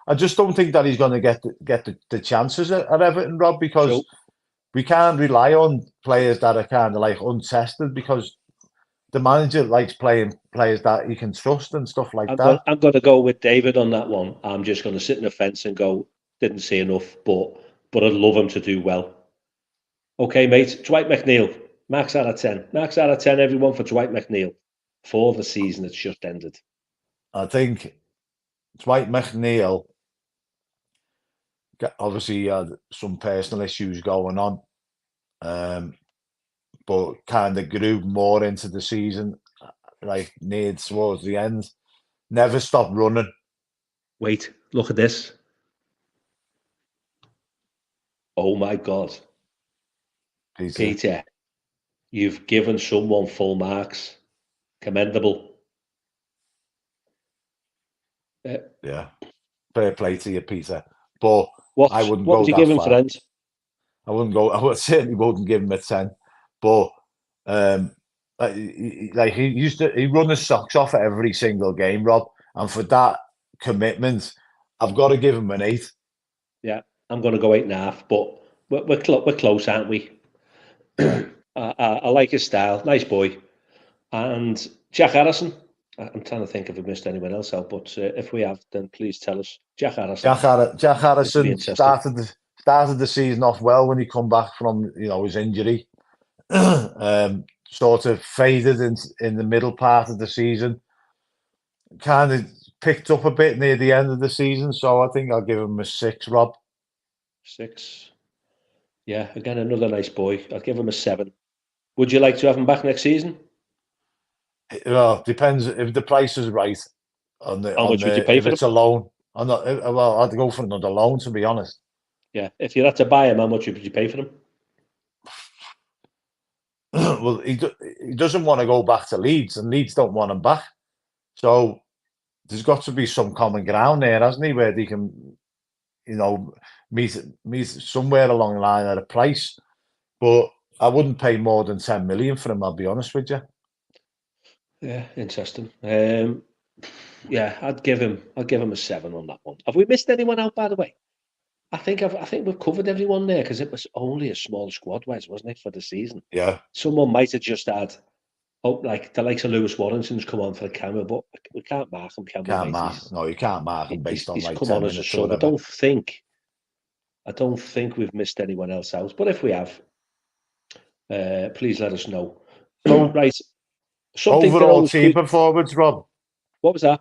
Speaker 2: I just don't think that he's going to get the chances at Everton, Rob, because we can't rely on players that are kind of like untested, because the manager likes playing players that he can trust and stuff like that.
Speaker 1: I'm going to go with David on that one. I'm just going to sit in the fence and go, didn't see enough, but I'd love him to do well. Okay, mate. Dwight McNeil, max out of 10. Max out of 10, everyone, for Dwight McNeil. For the season it's just ended.
Speaker 2: I think Dwight McNeil obviously had some personal issues going on, but kind of grew more into the season, like near towards the end. Never stopped running.
Speaker 1: Wait, look at this. Oh my God. Peter, you've given someone full marks. Commendable.
Speaker 2: Yeah. Fair play to you, Peter. But I wouldn't
Speaker 1: what
Speaker 2: go
Speaker 1: would you
Speaker 2: that
Speaker 1: give him,
Speaker 2: far.
Speaker 1: friends?
Speaker 2: I certainly wouldn't give him a 10. But he run his socks off at every single game, Rob. And for that commitment, I've got to give him an 8.
Speaker 1: Yeah, I'm going to go 8.5, but we're close, aren't we?
Speaker 2: Yeah.
Speaker 1: I like his style. Nice boy. And Jack Harrison. I'm trying to think if we missed anyone else out, but if we have, then please tell us. Jack Harrison.
Speaker 2: Jack Harrison started the season off well when he come back from his injury. Sort of faded in the middle part of the season. Kind of picked up a bit near the end of the season, so I think I'll give him a 6, Rob.
Speaker 1: 6. Yeah, again, another nice boy. I'll give him a 7. Would you like to have him back next season?
Speaker 2: Well, depends if the price is right.
Speaker 1: How much would you pay for him?
Speaker 2: If it's a loan, I'm not. Well, I'd go for another loan, to be honest.
Speaker 1: Yeah, if you had to buy him, how much would you pay for him?
Speaker 2: Well, he doesn't want to go back to Leeds, and Leeds don't want him back. So there's got to be some common ground there, hasn't he, where they can, meet somewhere along the line at a price. But I wouldn't pay more than 10 million for him, I'll be honest with you.
Speaker 1: Yeah, interesting. Yeah, I'd give him a 7 on that one. Have we missed anyone out, by the way? I think we've covered everyone there, because it was only a small squad, Wes, wasn't it, for the season?
Speaker 2: Yeah.
Speaker 1: Someone might have just had, like the likes of Lewis Warrington's come on for the camera, but we can't mark him, can we?
Speaker 2: No, you can't mark him based on like 10 minutes or
Speaker 1: whatever. I don't
Speaker 2: whatever.
Speaker 1: think we've missed anyone else out, but if we have, please let us know.
Speaker 2: So,
Speaker 1: right.
Speaker 2: Overall team performance, Rob.
Speaker 1: What was that?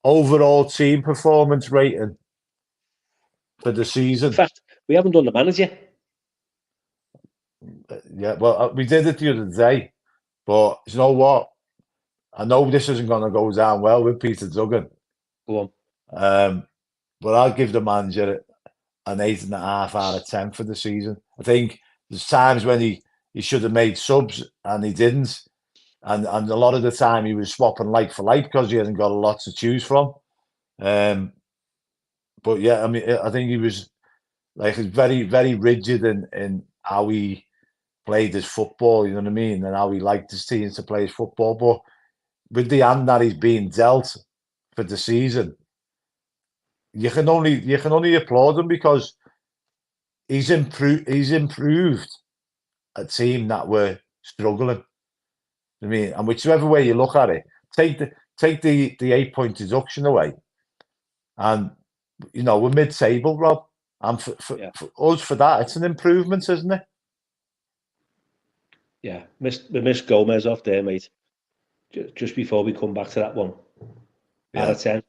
Speaker 2: Overall team performance rating for the season.
Speaker 1: In fact, we haven't done the manager.
Speaker 2: Yeah, well, we did it the other day, but you know what? I know this isn't going to go down well with Peter Duggan.
Speaker 1: Go on.
Speaker 2: But I'll give the manager an 8.5 out of 10 for the season. I think there's times when he should have made subs and he didn't. And a lot of the time he was swapping like for like because he hasn't got a lot to choose from. But yeah, I mean, I think he was like very, very rigid in how he played his football, you know what I mean, and how he liked his teams to play his football. But with the hand that he's being dealt for the season, you can only applaud him because he's improved a team that were struggling. I mean, and whichever way you look at it, take the 8-point deduction away, and we're mid-table, Rob. And for us, for that, it's an improvement, isn't it?
Speaker 1: Yeah, we missed Gomez off there, mate. Just before we come back to that one, out of 10.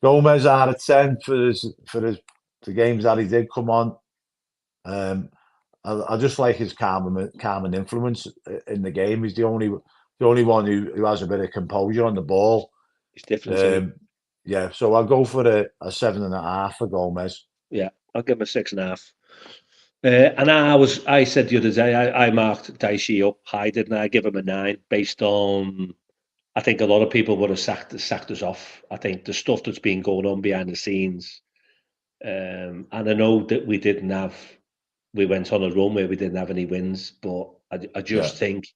Speaker 2: Gomez out of 10 for the games that he did come on. I just like his calming influence in the game. He's the only one who has a bit of composure on the ball.
Speaker 1: He's different.
Speaker 2: Yeah, so I'll go for a 7.5 for Gomez.
Speaker 1: Yeah, I'll give him a 6.5. And I said the other day, I marked Dicey up high, didn't I? Give him a 9 based on, I think a lot of people would have sacked us off. I think the stuff that's been going on behind the scenes. And I know that we went on a run where we didn't have any wins, but I just think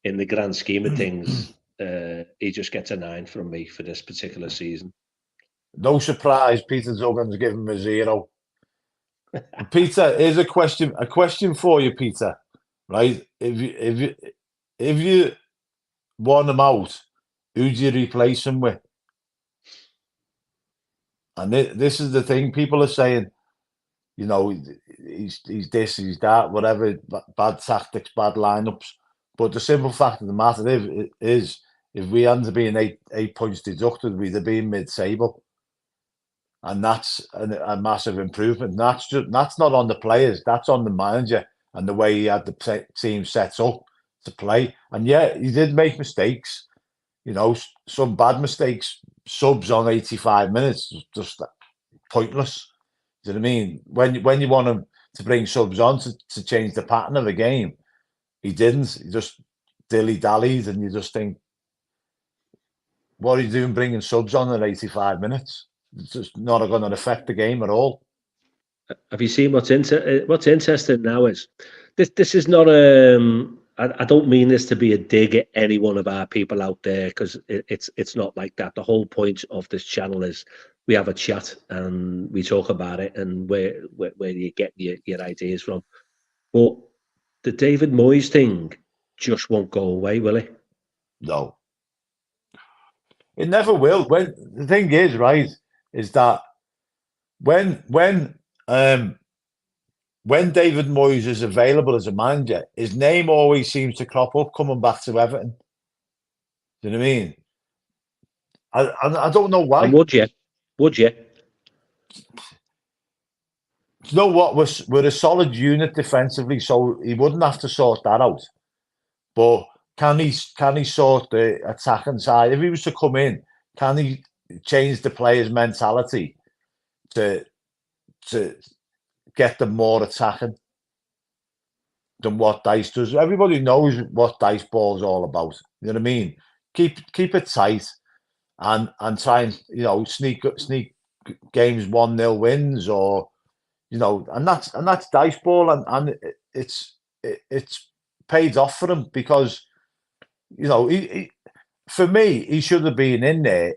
Speaker 1: in the grand scheme of things, he just gets a 9 from me for this particular season.
Speaker 2: No surprise, Peter Duggan's given him a 0. Peter, here's a question for you, Peter. Right? If you want him out, who do you replace him with? And this is the thing people are saying. He's this, he's that, whatever. Bad tactics, bad lineups. But the simple fact of the matter is if we hadn't to being 8 points deducted, we'd have been mid-table. And that's a massive improvement. That's not on the players. That's on the manager and the way he had the team set up to play. And yeah, he did make mistakes. Some bad mistakes. Subs on 85 minutes, just pointless. Do you know what I mean? When you want him to bring subs on to change the pattern of the game, he didn't. He just dilly-dallied, and you just think, what are you doing bringing subs on at 85 minutes? It's just not going to affect the game at all.
Speaker 1: Have you seen what's interesting now is this is not I don't mean this to be a dig at any one of our people out there, because it's not like that. The whole point of this channel is we have a chat and we talk about it and where you get your ideas from. But the David Moyes thing just won't go away, will it?
Speaker 2: No. It never will. The thing is, right, is that when David Moyes is available as a manager, his name always seems to crop up coming back to Everton. Do you know what I mean? I don't know why.
Speaker 1: And would you?
Speaker 2: Do you know what? We're a solid unit defensively, so he wouldn't have to sort that out. But can he sort the attacking side? If he was to come in, can he change the players' mentality to get them more attacking than what Dice does? Everybody knows what Dice ball's all about. You know what I mean? Keep it tight and try and sneak games 1-0 wins, or and that's Dice ball, and it's paid off for him because for me, he should have been in there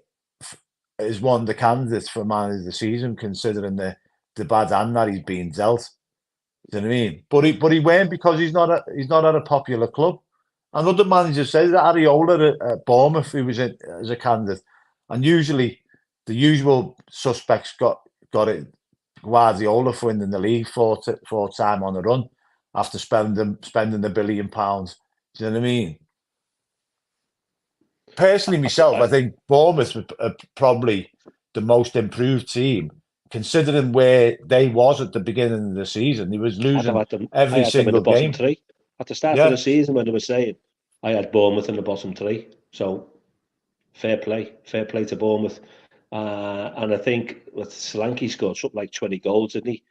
Speaker 2: as one of the candidates for man of the season, considering the bad hand that he's been dealt. Do you know what I mean? But he weren't, because he's not at a popular club. And other managers say that Areola at Bournemouth, he was in as a candidate, and usually the usual suspects got it. Guardiola for winning the league four time on the run after spending £1 billion. Do you know what I mean? Personally, myself, I think Bournemouth are probably the most improved team, considering where they was at the beginning of the season. He was losing every single game.
Speaker 1: Bottom 3 at the start of the season, when they were saying I had Bournemouth in the bottom 3. So fair play to Bournemouth. And I think Solanke scored something like 20 goals, didn't he?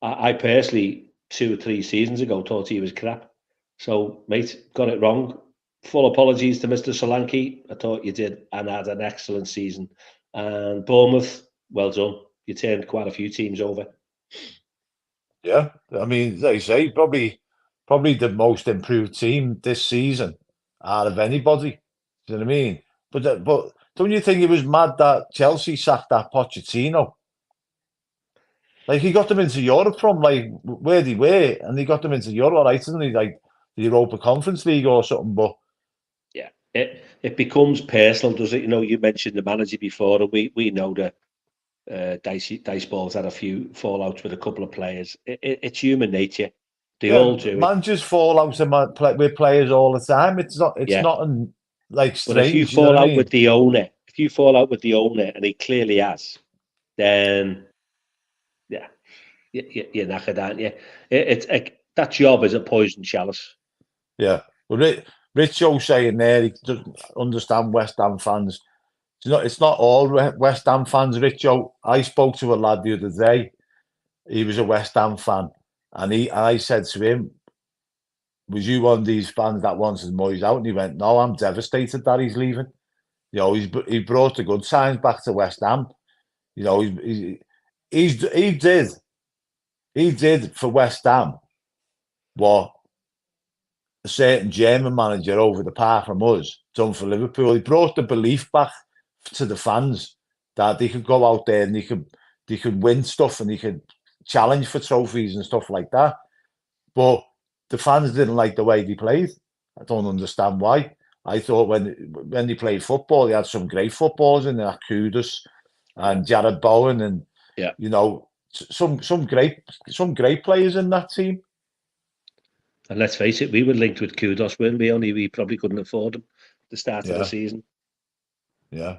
Speaker 1: I personally, 2 or 3 seasons ago, thought he was crap. So, mate, got it wrong. Full apologies to Mr. Solanke. I thought you did and had an excellent season. And Bournemouth, well done. You turned quite a few teams over.
Speaker 2: Yeah, I mean, like you say, probably probably the most improved team this season out of anybody. Do you know what I mean? But don't you think it was mad that Chelsea sacked that Pochettino? Like, he got them into Europe from, like, where they were, and he got them into Europe, right, isn't he? Like, the Europa Conference League or something, but...
Speaker 1: Yeah, it becomes personal, does it? You know, you mentioned the manager before, and we know that Dice Ball's had a few fallouts with a couple of players. It's human nature. They all do it.
Speaker 2: Managers fall out with players all the time. It's not like strange.
Speaker 1: But if you fall out with the owner, and he clearly has, then yeah, you're knackered, aren't you? It's that job is a poison chalice.
Speaker 2: Yeah. Well, Richo saying there he doesn't understand West Ham fans. It's not all West Ham fans, Richo. I spoke to a lad the other day. He was a West Ham fan, and I said to him, "Was you one of these fans that wanted Moyes out?" And he went, "No, I'm devastated that he's leaving. You know, he brought the good signs back to West Ham. You know, he did for West Ham what a certain German manager over the par from us done for Liverpool. He brought the belief back to the fans that they could go out there and they could win stuff and they could challenge for trophies and stuff like that. But the fans didn't like the way they played. I don't understand why. I thought when they played football, they had some great footballers in there, Kudus and Jared Bowen, and you know, some great players in that team.
Speaker 1: And let's face it, we were linked with Kudos, weren't we? Only we probably couldn't afford him at the start of the season.
Speaker 2: Yeah.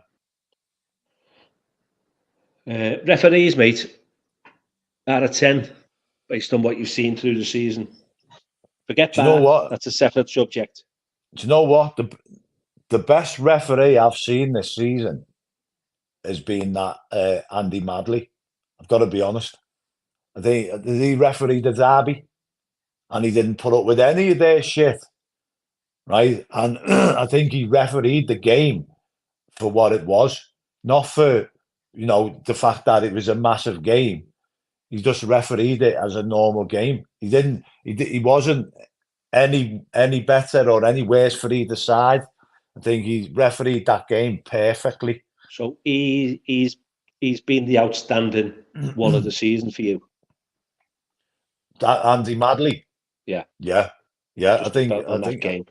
Speaker 1: Referees, mate, out of 10, based on what you've seen through the season. Forget that. Know what? That's a separate subject.
Speaker 2: Do you know what? The best referee I've seen this season has been that Andy Madley. I've got to be honest. I think he refereed the derby, and he didn't put up with any of their shit, right? And I think he refereed the game for what it was, not for, you know, the fact that it was a massive game. He just refereed it as a normal game. He wasn't any better or any worse for either side. I think he refereed that game perfectly.
Speaker 1: So he's been the outstanding one of the season for you.
Speaker 2: That Andy Madley.
Speaker 1: Yeah.
Speaker 2: I think that
Speaker 1: game.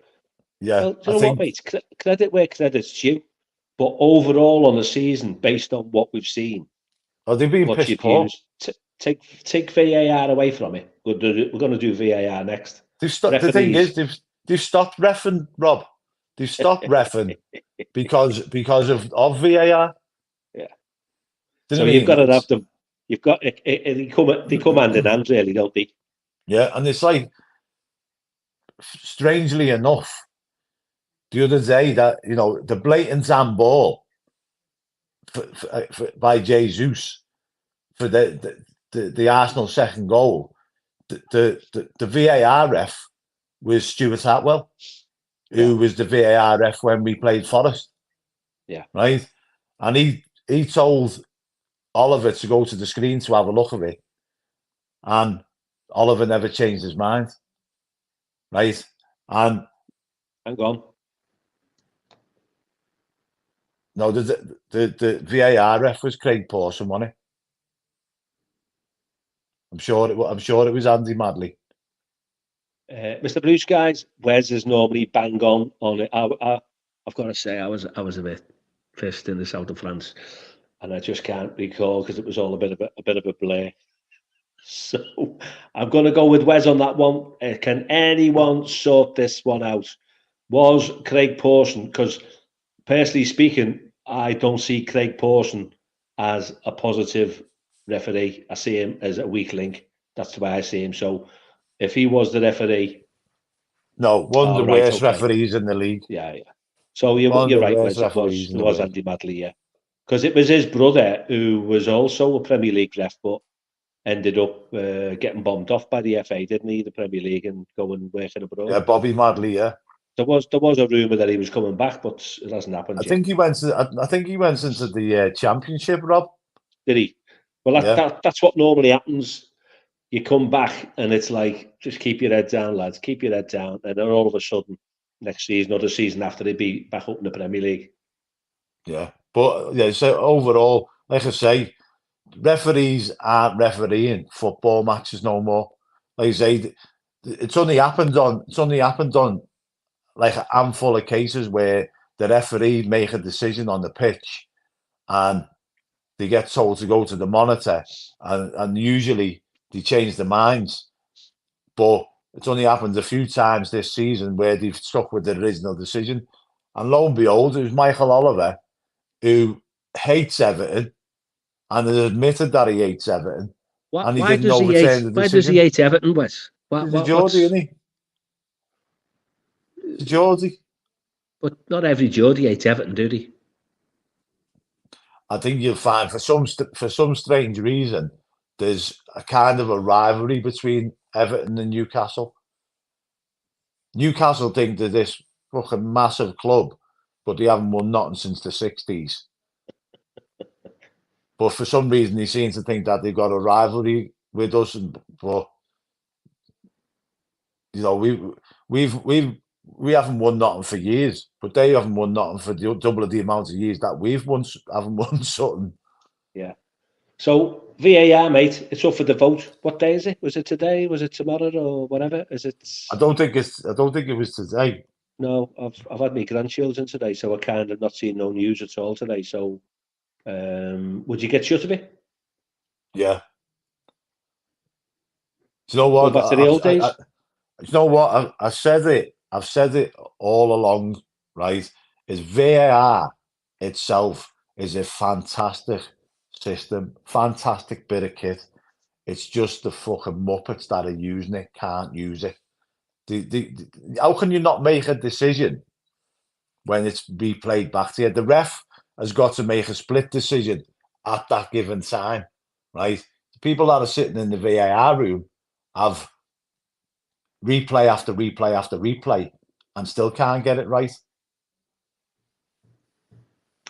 Speaker 2: Yeah.
Speaker 1: Well, do you know what, mate? Credit where credit's due. But overall on the season, based on what we've seen,
Speaker 2: they've been piss poor.
Speaker 1: Take VAR away from it. We're going to do VAR next.
Speaker 2: The thing is, they've stopped reffing, Rob. They've stopped reffing because of VAR.
Speaker 1: Yeah. So you've got to have them. You've got they come hand in hand, really, don't they?
Speaker 2: Yeah, and it's like, strangely enough, the other day that, you know, the blatant handball by Jesus for the Arsenal second goal, the VAR ref was Stuart Atwell, who was the VAR ref when we played Forest.
Speaker 1: Yeah.
Speaker 2: Right? And he told Oliver to go to the screen to have a look at it. And Oliver never changed his mind. Right? And
Speaker 1: hang on.
Speaker 2: No, the VAR ref was Craig Pawson, wasn't it? I'm sure it was Andy Madley.
Speaker 1: Mr. Blue Skies, Wez is normally bang on it. I've got to say, I was a bit pissed in the south of France, and I just can't recall because it was all a bit of a blur. So I'm going to go with Wez on that one. Can anyone sort this one out? Was Craig Pawson? Because personally speaking, I don't see Craig Pawson as a positive referee. I see him as a weak link. That's the way I see him. So if he was the referee...
Speaker 2: No, one of the worst referees in the league.
Speaker 1: Yeah. So you're right, Wes. It was Andy Madley, yeah. Because it was his brother who was also a Premier League ref, but ended up getting bombed off by the FA, didn't he? The Premier League, and going working abroad.
Speaker 2: Yeah, Bobby Madley, yeah.
Speaker 1: There was a rumour that he was coming back, but it hasn't happened.
Speaker 2: I think he went into the Championship, Rob.
Speaker 1: Did he? Well, that's what normally happens. you come back and it's like, just keep your head down, lads, keep your head down. And then all of a sudden, next season or the season after, they'd be back up in the Premier League.
Speaker 2: Yeah. But, yeah, so overall, like I say, referees aren't refereeing football matches no more. Like I say, it's only happened on like a handful of cases where the referee make a decision on the pitch and they get told to go to the monitor, and usually they change their minds. But it's only happened a few times this season where they've stuck with the original decision. And lo and behold, it was Michael Oliver, who hates Everton and has admitted that he hates Everton, and he didn't overturn the decision.
Speaker 1: Why does he hate Everton, Wes?
Speaker 2: He's a Geordie, isn't he? He's a Geordie.
Speaker 1: But not every Geordie hates Everton, do they?
Speaker 2: I think you'll find for some strange reason there's a kind of a rivalry between Everton and Newcastle. Newcastle think they're this fucking massive club, but they haven't won nothing since the 60s. But for some reason, they seem to think that they've got a rivalry with us. But you know, we haven't won nothing for years, but they haven't won nothing for double of the amount of years that haven't won something.
Speaker 1: Yeah. So VAR, mate, it's up for the vote. What day is it? Was it today? Was it tomorrow or whatever? Is it?
Speaker 2: I don't think it was today.
Speaker 1: No, I've had my grandchildren today, so I kind of not seen no news at all today. So, would you get shut of it?
Speaker 2: Yeah. Do you know what?
Speaker 1: Go back to the old days.
Speaker 2: You know what? I've said it. I've said it all along. Right? Is VAR itself is a fantastic system, fantastic bit of kit. It's just the fucking muppets that are using it can't use it. How can you not make a decision when it's replayed back to you? The ref has got to make a split decision at that given time, right? The people that are sitting in the VAR room have replay after replay after replay and still can't get it right.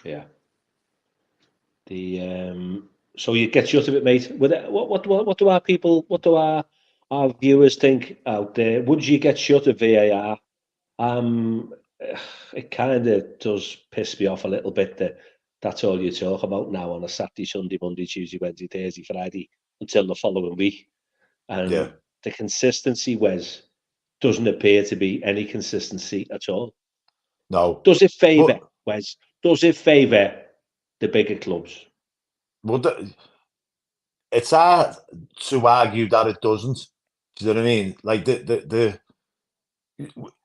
Speaker 1: Yeah. So you get shut of it, mate. What do our people, what do our viewers think out there? Would you get shut of VAR? It kind of does piss me off a little bit that that's all you talk about now on a Saturday, Sunday, Monday, Tuesday, Wednesday, Thursday, Friday until the following week. And the consistency, Wes, doesn't appear to be any consistency at all.
Speaker 2: No.
Speaker 1: Does it favour, Wes? Does it favour the bigger clubs?
Speaker 2: Well, it's hard to argue that it doesn't. Do you know what I mean? Like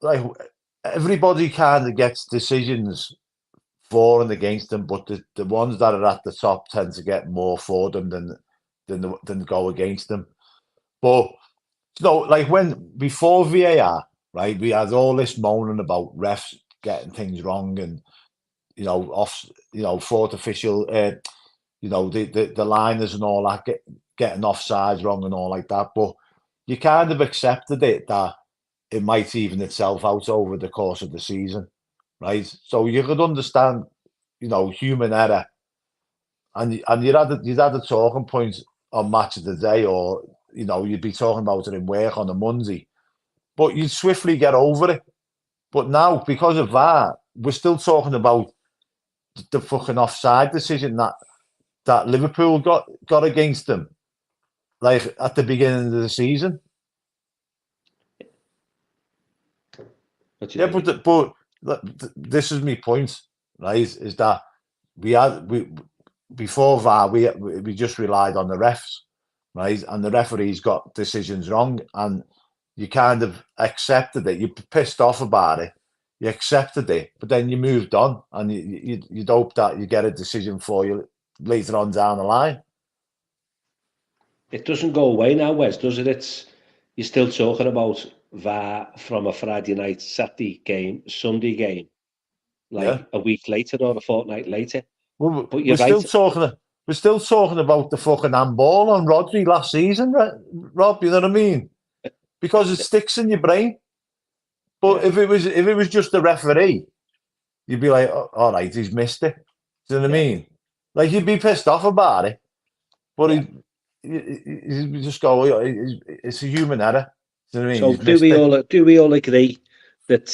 Speaker 2: like everybody kind of gets decisions for and against them, but the ones that are at the top tend to get more for them than go against them. But you know, like before VAR, right? We had all this moaning about refs getting things wrong and fourth official, the liners and all that getting offsides wrong and all like that. But you kind of accepted it that it might even itself out over the course of the season, right? So you could understand, human error, and you'd had a talking point on Match of the Day, or you'd be talking about it in work on a Monday, but you'd swiftly get over it. But now, because of that, we're still talking about the fucking offside decision that Liverpool got against them, like at the beginning of the season. Yeah, but this is my point, right? Is that before VAR we just relied on the refs, right? And the referees got decisions wrong, and you kind of accepted it. You're pissed off about it. You accepted it, but then you moved on, and you'd hope that you get a decision for you later on down the line.
Speaker 1: It doesn't go away now, Wes, does it? You're still talking about VAR from a Friday night, Saturday game, Sunday game, like a week later or a fortnight later.
Speaker 2: Well, we're still talking about the fucking handball on Rodri last season, right, Rob? You know what I mean? Because it sticks in your brain. But if it was just the referee, you'd be like, oh, all right, he's missed it. Do you know what I mean? Like, you'd be pissed off about it, but you just go, it's a human error. You know what I mean?
Speaker 1: So
Speaker 2: He's missed it.
Speaker 1: do we all agree that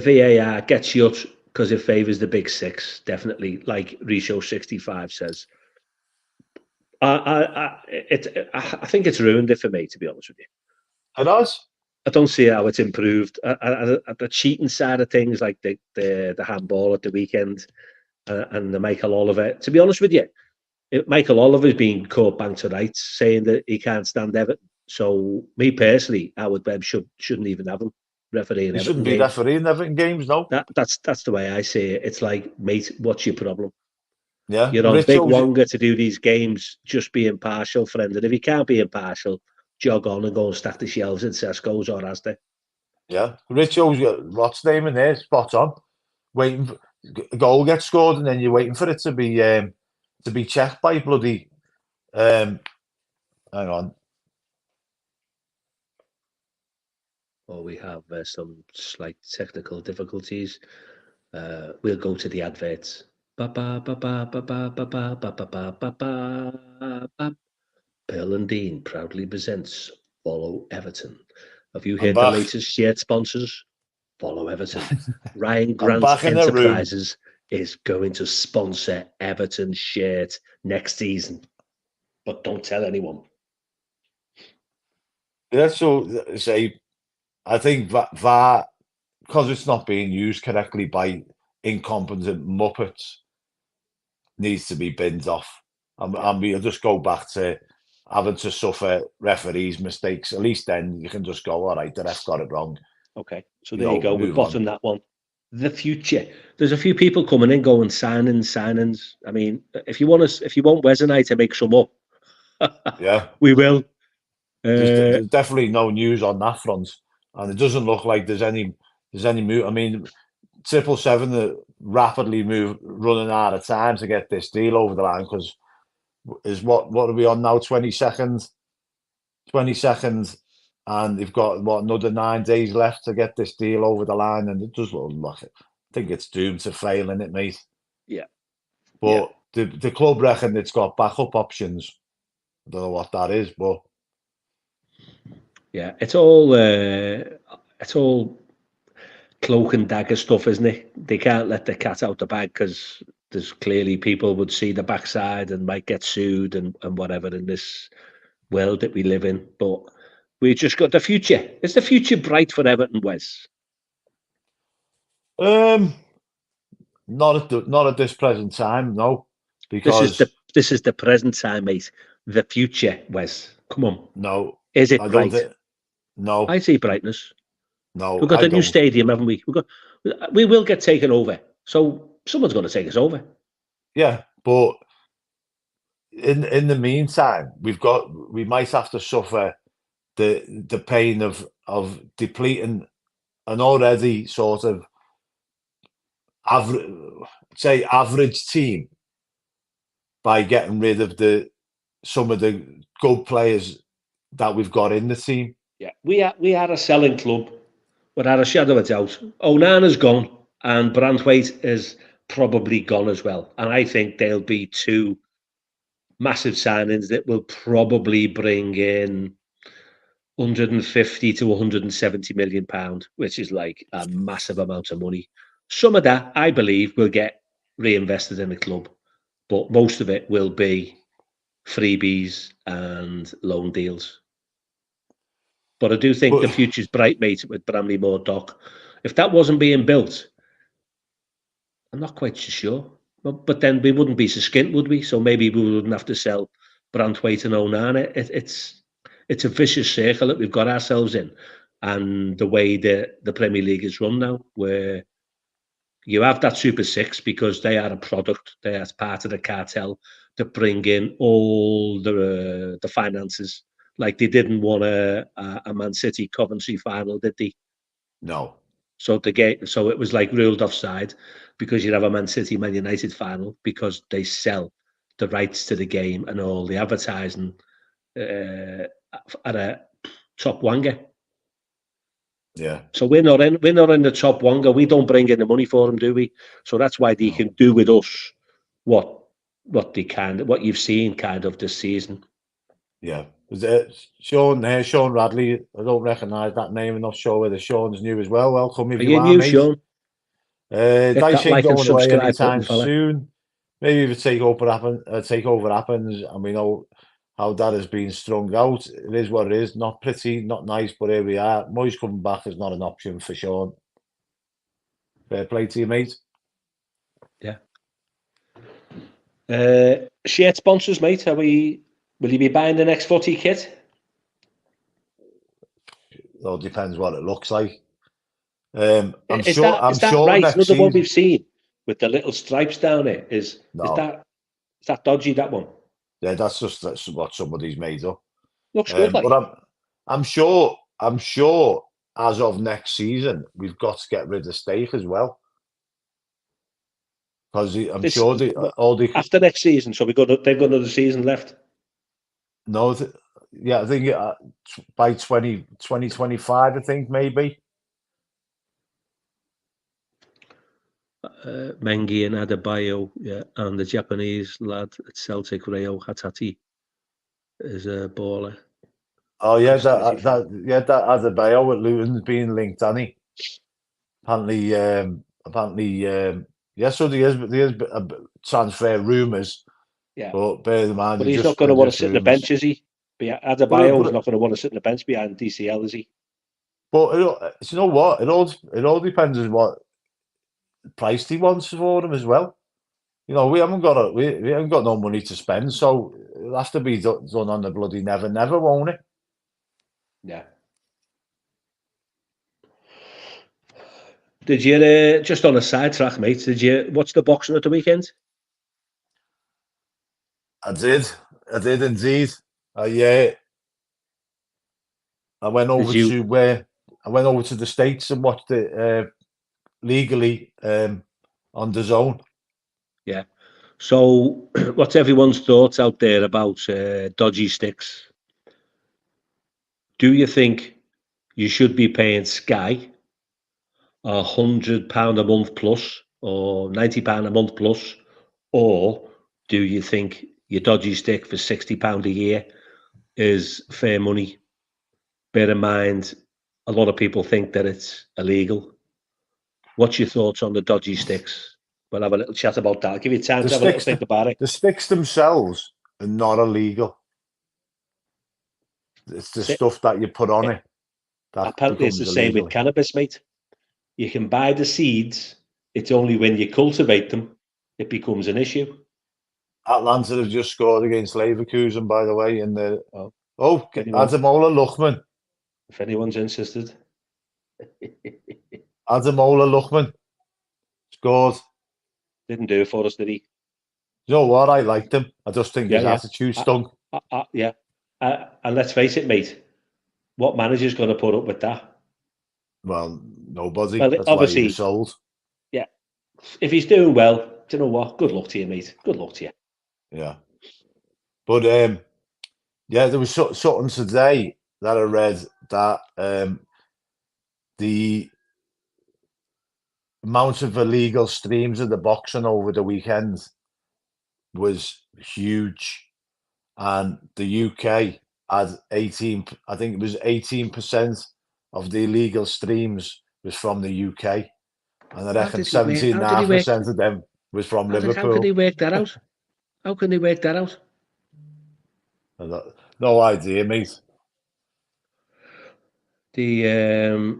Speaker 1: VAR gets shut because it favours the big six? Definitely, like Risho 65 says. I think it's ruined it for me, to be honest with you.
Speaker 2: It has.
Speaker 1: I don't see how it's improved. The cheating side of things, like the handball at the weekend and the Michael Oliver. To be honest with you, Michael Oliver's been caught bang to rights, saying that he can't stand Everton. So, me personally, Howard Webb shouldn't even have him refereeing
Speaker 2: He
Speaker 1: Everton
Speaker 2: shouldn't be
Speaker 1: games.
Speaker 2: refereeing Everton games, no.
Speaker 1: That's the way I see it. It's like, mate, what's your problem?
Speaker 2: Yeah,
Speaker 1: You're on Big Wonga to do these games. Just be impartial, friend. And if you can't be impartial, jog on and go and stack the shelves in Tesco's or Asda.
Speaker 2: Yeah, Richo's got what's name in there, spot on. Waiting, a goal gets scored, and then you're waiting for it to be checked by bloody. Hang on.
Speaker 1: Or we have some slight technical difficulties. We'll go to the adverts. Pearl and Dean proudly presents Follow Everton. Have you heard the latest shirt sponsors? Follow Everton. Ryan Grant Enterprises is going to sponsor Everton's shirt next season. But don't tell anyone.
Speaker 2: Yeah, so say, I think that because it's not being used correctly by incompetent muppets, needs to be binned off, and we'll just go back to having to suffer referees' mistakes. At least then you can just go, all right, the ref got it wrong.
Speaker 1: Okay, so there you go. We've bottomed that one. The future. There's a few people coming in going signings. I mean, if you want Wez and I to make some up,
Speaker 2: yeah,
Speaker 1: we will.
Speaker 2: There's definitely no news on that front, and it doesn't look like there's any move. I mean, 777 are rapidly running out of time to get this deal over the line, because what are we on now? 22nd, and they've got another 9 days left to get this deal over the line, and it does look like it. I think it's doomed to fail, isn't it, mate?
Speaker 1: Yeah.
Speaker 2: But the club reckon it's got backup options. I don't know what that is, but
Speaker 1: yeah, it's all cloak and dagger stuff, isn't it? They can't let the cat out the bag because there's clearly people would see the backside and might get sued and whatever in this world that we live in. But we just got the future. Is the future bright for Everton, Wes?
Speaker 2: not at this present time, no. Because
Speaker 1: this is the present time, mate. The future, Wes. Come on.
Speaker 2: No.
Speaker 1: Is it bright?
Speaker 2: No.
Speaker 1: I see brightness.
Speaker 2: No.
Speaker 1: We've got a new stadium, haven't we? We will get taken over. So someone's going to take us over.
Speaker 2: Yeah, but in the meantime, we might have to suffer the pain of depleting an already sort of average team by getting rid of some of the good players that we've got in the team.
Speaker 1: Yeah, we are a selling club without a shadow of a doubt. Onana's gone, and Branthwaite is probably gone as well. And I think there'll be two massive signings that will probably bring in 150 to 170 million pound, which is like a massive amount of money. Some of that, I believe, will get reinvested in the club, but most of it will be freebies and loan deals. But I do think the future's bright, mate, with Bramley Moore Dock. If that wasn't being built, I'm not quite sure. But then we wouldn't be so skint, would we? So maybe we wouldn't have to sell Branthwaite and Onana. It's a vicious circle that we've got ourselves in. And the way the Premier League is run now, where you have that Super Six because they are a product, they are part of the cartel that bring in all the finances. Like they didn't want a Man City Coventry final, did they?
Speaker 2: No.
Speaker 1: So it was like ruled offside because you have a Man City Man United final because they sell the rights to the game and all the advertising at a top Wanga.
Speaker 2: Yeah.
Speaker 1: So we're not in the top Wanga. We don't bring in the money for them, do we? So that's why they can do with us what they can, what you've seen kind of this season.
Speaker 2: Yeah. Was it Sean Radley? I don't recognise that name. I'm not sure whether Sean's new as well. Welcome if
Speaker 1: Are
Speaker 2: you
Speaker 1: you
Speaker 2: are,
Speaker 1: new,
Speaker 2: mate.
Speaker 1: Sean? Hit
Speaker 2: Dice
Speaker 1: that
Speaker 2: ain't
Speaker 1: like and
Speaker 2: going away
Speaker 1: subscribe button,
Speaker 2: anytime
Speaker 1: fella.
Speaker 2: soon. Maybe if a takeover happens, and we know how that has been strung out. It is what it is. Not pretty, not nice, but here we are. Moyes coming back is not an option for Sean. Fair play to you, mate.
Speaker 1: Yeah. Shirt sponsors, mate. Will you be buying the next footy kit?
Speaker 2: It all depends what it looks like. I'm
Speaker 1: Is
Speaker 2: sure
Speaker 1: that right?
Speaker 2: next
Speaker 1: Another one
Speaker 2: season.
Speaker 1: we've seen with the little stripes down it. Is
Speaker 2: No,
Speaker 1: that dodgy? That one
Speaker 2: yeah, that's what somebody's made up.
Speaker 1: looks good, like.
Speaker 2: But I'm sure as of next season we've got to get rid of steak as well, because I'm sure
Speaker 1: After next season, so they've got another season left.
Speaker 2: No, yeah, I think by 2025, I think maybe.
Speaker 1: Mengi and Adebayo, yeah, and the Japanese lad at Celtic, Reo Hatati, is a baller.
Speaker 2: Oh yeah, that Adebayo at Luton's being linked, hasn't he? Apparently, yeah. So there is transfer rumours.
Speaker 1: Yeah,
Speaker 2: But bear in mind,
Speaker 1: but he's not going to want to sit on the bench, is he? Adebayo is not going to want to sit on the bench behind DCL, is he?
Speaker 2: But you know what? It all depends on what price he wants for him as well. You know, we haven't got no money to spend, so it'll have to be done on the bloody never, won't it?
Speaker 1: Yeah. Did you just on a sidetrack, mate? Did you watch the boxing at the weekend?
Speaker 2: I did indeed. Yeah, I went over to the States and watched it legally on the zone.
Speaker 1: Yeah. So, what's everyone's thoughts out there about dodgy sticks? Do you think you should be paying Sky £100 a month plus, or £90 a month plus, or do you think your dodgy stick for £60 a year is fair money? Bear in mind, a lot of people think that it's illegal. What's your thoughts on the dodgy sticks? We'll have a little chat about that. I'll give you time to have a little think about it.
Speaker 2: The sticks themselves are not illegal. It's the stuff that you put on it that
Speaker 1: apparently it's the
Speaker 2: becomes
Speaker 1: same
Speaker 2: illegal.
Speaker 1: with cannabis, mate. You can buy the seeds. It's only when you cultivate them it becomes an issue.
Speaker 2: Atlanta have just scored against Leverkusen, by the way, in the
Speaker 1: Ademola
Speaker 2: Luchman.
Speaker 1: If anyone's interested.
Speaker 2: Ademola Luchman scored.
Speaker 1: Didn't do it for us, did he?
Speaker 2: You know what? I liked him. I just think his attitude stunk.
Speaker 1: Yeah. And let's face it, mate. What manager's going to put up with that?
Speaker 2: Well, nobody.
Speaker 1: Well,
Speaker 2: that's
Speaker 1: obviously,
Speaker 2: why he was sold.
Speaker 1: Yeah. If he's doing well, do you know what? Good luck to you, mate. Good luck to you.
Speaker 2: Yeah. But yeah, there was something today that I read that the amount of illegal streams of the boxing over the weekend was huge, and the UK had 18. I think it was 18% of the illegal streams was from the UK, and I reckon 17.5% of them was from Liverpool.
Speaker 1: How can they work that out? How can they work that out?
Speaker 2: No idea, mate.
Speaker 1: The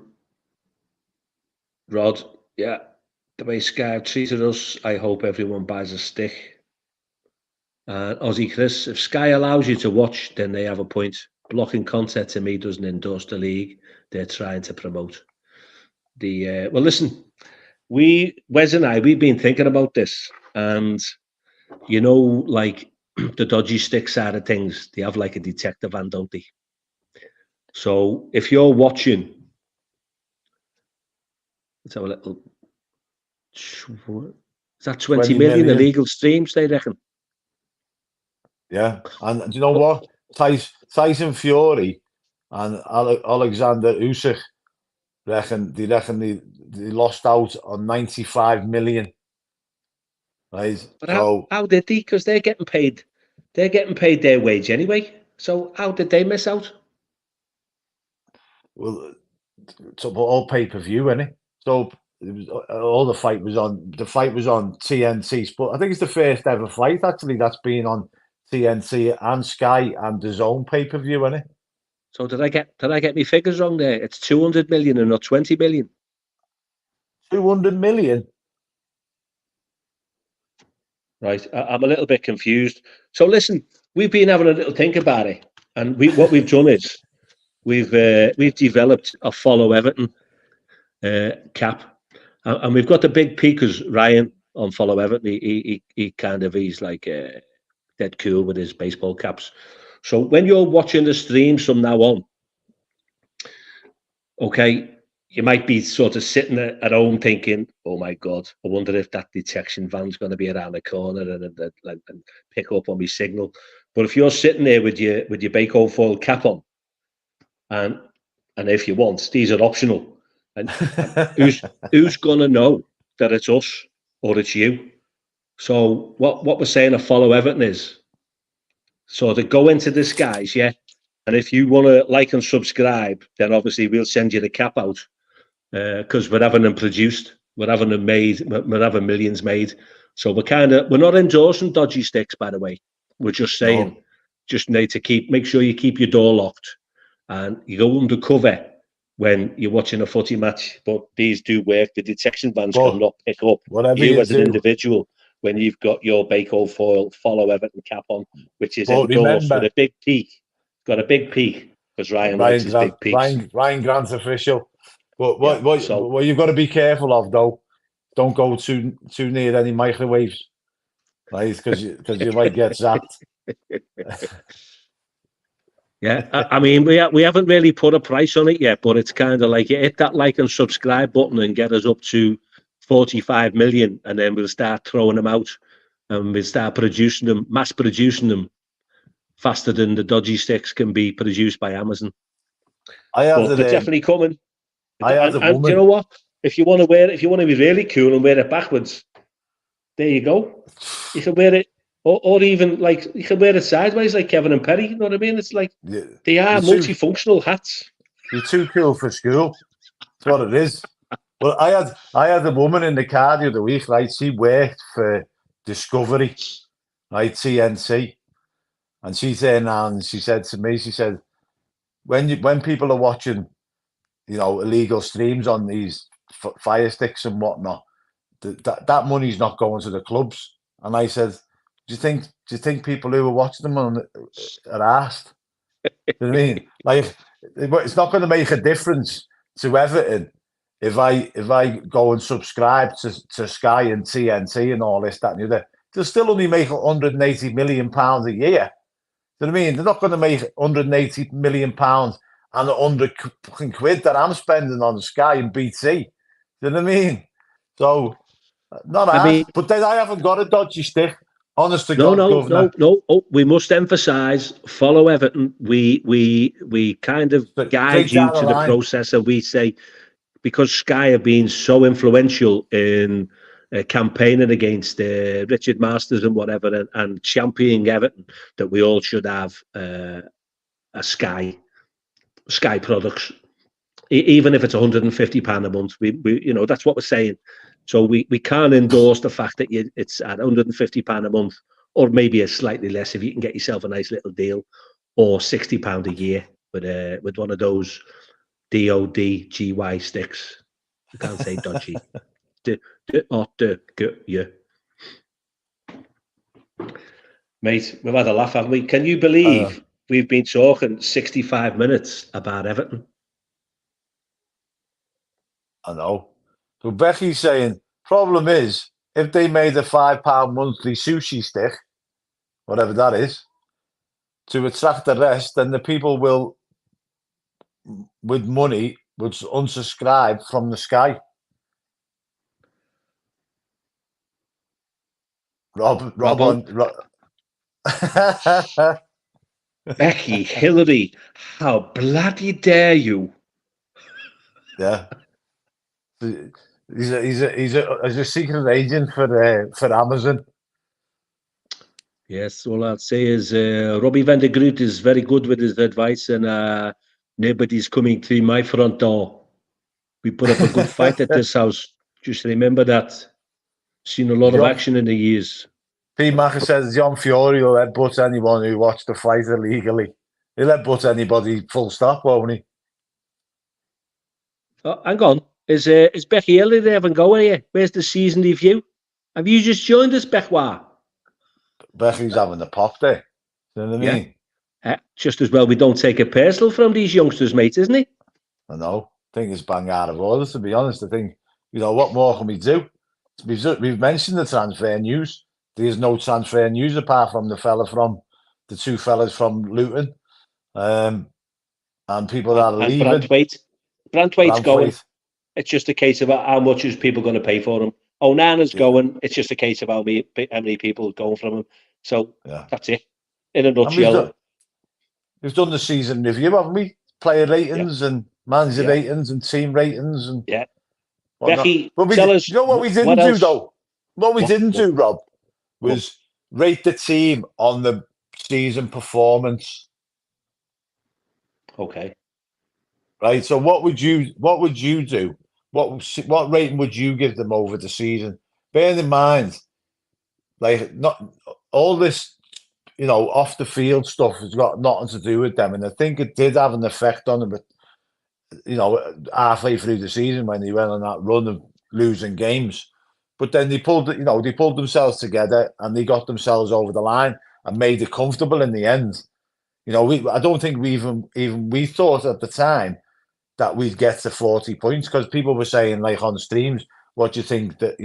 Speaker 1: Rod, yeah, the way Sky treated us, I hope everyone buys a stick. And Aussie Chris, if Sky allows you to watch, then they have a point. Blocking content to me doesn't endorse the league they're trying to promote. Well, listen, Wez and I, we've been thinking about this, and you know, like the dodgy stick side of things, they have like a detective hand, don't they? So if you're watching, let's have a little. Is that 20 million illegal streams, they reckon?
Speaker 2: Yeah, and do you know what? Tyson Fury and Alexander Usyk reckon they lost out on 95 million. Right?
Speaker 1: But how did they? Because they're getting paid their wage anyway. So how did they miss out?
Speaker 2: Well, so all pay-per-view, innit? So it was, all the fight was on. The fight was on TNT Sport. I think it's the first ever fight actually that's been on TNT and Sky and the Zone pay-per-view, innit?
Speaker 1: So did I get my figures wrong there? It's 200 million and not 20 million.
Speaker 2: 200 million.
Speaker 1: Right, I'm a little bit confused. So listen, we've been having a little think about it, and what we've done is we've developed a follow Everton cap, and we've got the big peakers Ryan on follow Everton. He kind of he's like dead cool with his baseball caps. So when you're watching the streams from now on, okay, you might be sort of sitting at home thinking, "Oh my God, I wonder if that detection van's going to be around the corner and pick up on my signal." But if you're sitting there with your Baco foil cap on, and if you want, these are optional, and who's going to know that it's us or it's you? So what we're saying to follow Everton is, so to go into disguise, yeah. And if you want to like and subscribe, then obviously we'll send you the cap out. Because we're having them produced, we're having them made, we're having millions made. So we're not endorsing dodgy sticks, by the way. We're just saying, just need to make sure you keep your door locked and you go undercover when you're watching a footy match. But these do work. The detection vans cannot pick up you as an individual when you've got your Baco foil follow Everton cap on, which is endorsed with a big peak. Got a big peak because Ryan likes his big peaks.
Speaker 2: Ryan Grant's official. But what you've got to be careful of though, don't go too near any microwaves, right? Because you might get zapped.
Speaker 1: Yeah, I mean, we haven't really put a price on it yet, but it's kind of like you hit that like and subscribe button and get us up to 45 million, and then we'll start throwing them out, and we'll start producing them, mass producing them, faster than the dodgy sticks can be produced by Amazon. They're definitely coming. And you know what? If you want to wear it, if you want to be really cool and wear it backwards, there you go. You can wear it. Or even like you can wear it sideways like Kevin and Perry, you know what I mean? It's like they are multifunctional hats.
Speaker 2: You're too cool for school. That's what it is. Well, I had a woman in the car the other week, right? She worked for Discovery, right? TNT. And she's there now, and she said to me, she said, when people are watching, illegal streams on these fire sticks and whatnot, that money's not going to the clubs. And I said, do you think people who are watching them are asked? You know what I mean? Like, it's not going to make a difference to Everton if I go and subscribe to Sky and TNT and all this, that, and the other. They'll still only make £180 million a year. You know what I mean? They're not going to make £180 million and £100 that I'm spending on Sky and BT. You know what I mean? So, not asked. But then I haven't got a dodgy stick. Honest to God, Governor.
Speaker 1: No. Oh, we must emphasise, follow Everton. We kind of guide you to the process, and we say, because Sky have been so influential in campaigning against Richard Masters and whatever, and championing Everton, that we all should have a Sky products, even if it's £150 a month. We that's what we're saying. So we can't endorse the fact that it's at £150 a month, or maybe a slightly less if you can get yourself a nice little deal, or £60 a year with one of those DODGY sticks. You can't say dodgy. Yeah. Mate, we've had a laugh, haven't we? Can you believe we've been talking 65 minutes about Everton?
Speaker 2: I know. So Becky's saying, problem is, if they made a £5 monthly sushi stick, whatever that is, to attract the rest, then the people with money would unsubscribe from the Sky. Rob
Speaker 1: Becky, Hillary, how bloody dare you?
Speaker 2: Yeah. He's a secret agent for Amazon.
Speaker 1: Yes, all I'd say is Robbie van der Groot is very good with his advice, and nobody's coming through my front door. We put up a good fight at this house. Just remember that. Seen a lot of
Speaker 2: John
Speaker 1: action in the years.
Speaker 2: P. Macker says John Fury will headbutt anyone who watched the fight illegally. He'll headbutt anybody full stop, won't he?
Speaker 1: Oh, hang on. Is Becky Early there and going here? Where's the season review? Have you just joined us, Beckwar?
Speaker 2: Becky's having the pop there. You know what I mean?
Speaker 1: Just as well we don't take it personal from these youngsters, mate, isn't it?
Speaker 2: I know. I think it's bang out of order, to be honest. I think, what more can we do? We've mentioned the transfer news. There's no transfer news apart from the two fellas from Luton. And people that are leaving.
Speaker 1: Brantwaite's going. It's just a case of how much is people going to pay for him. Onana's going. It's just a case of how many people are going from him. So that's it. In a nutshell.
Speaker 2: We've done the season review, haven't we? Player ratings and manager ratings and team ratings and
Speaker 1: Becky,
Speaker 2: tell us. You know what we didn't do though? What we didn't do, Rob, was rate the team on the season performance.
Speaker 1: Okay.
Speaker 2: Right. So what would you do? What rating would you give them over the season? Bearing in mind, like, not all this, off the field stuff has got nothing to do with them, and I think it did have an effect on them. But halfway through the season when they went on that run of losing games, but then they pulled themselves together and they got themselves over the line and made it comfortable in the end. I don't think we even thought at the time that we'd get to 40 points, because people were saying, like, on streams, what do you think that,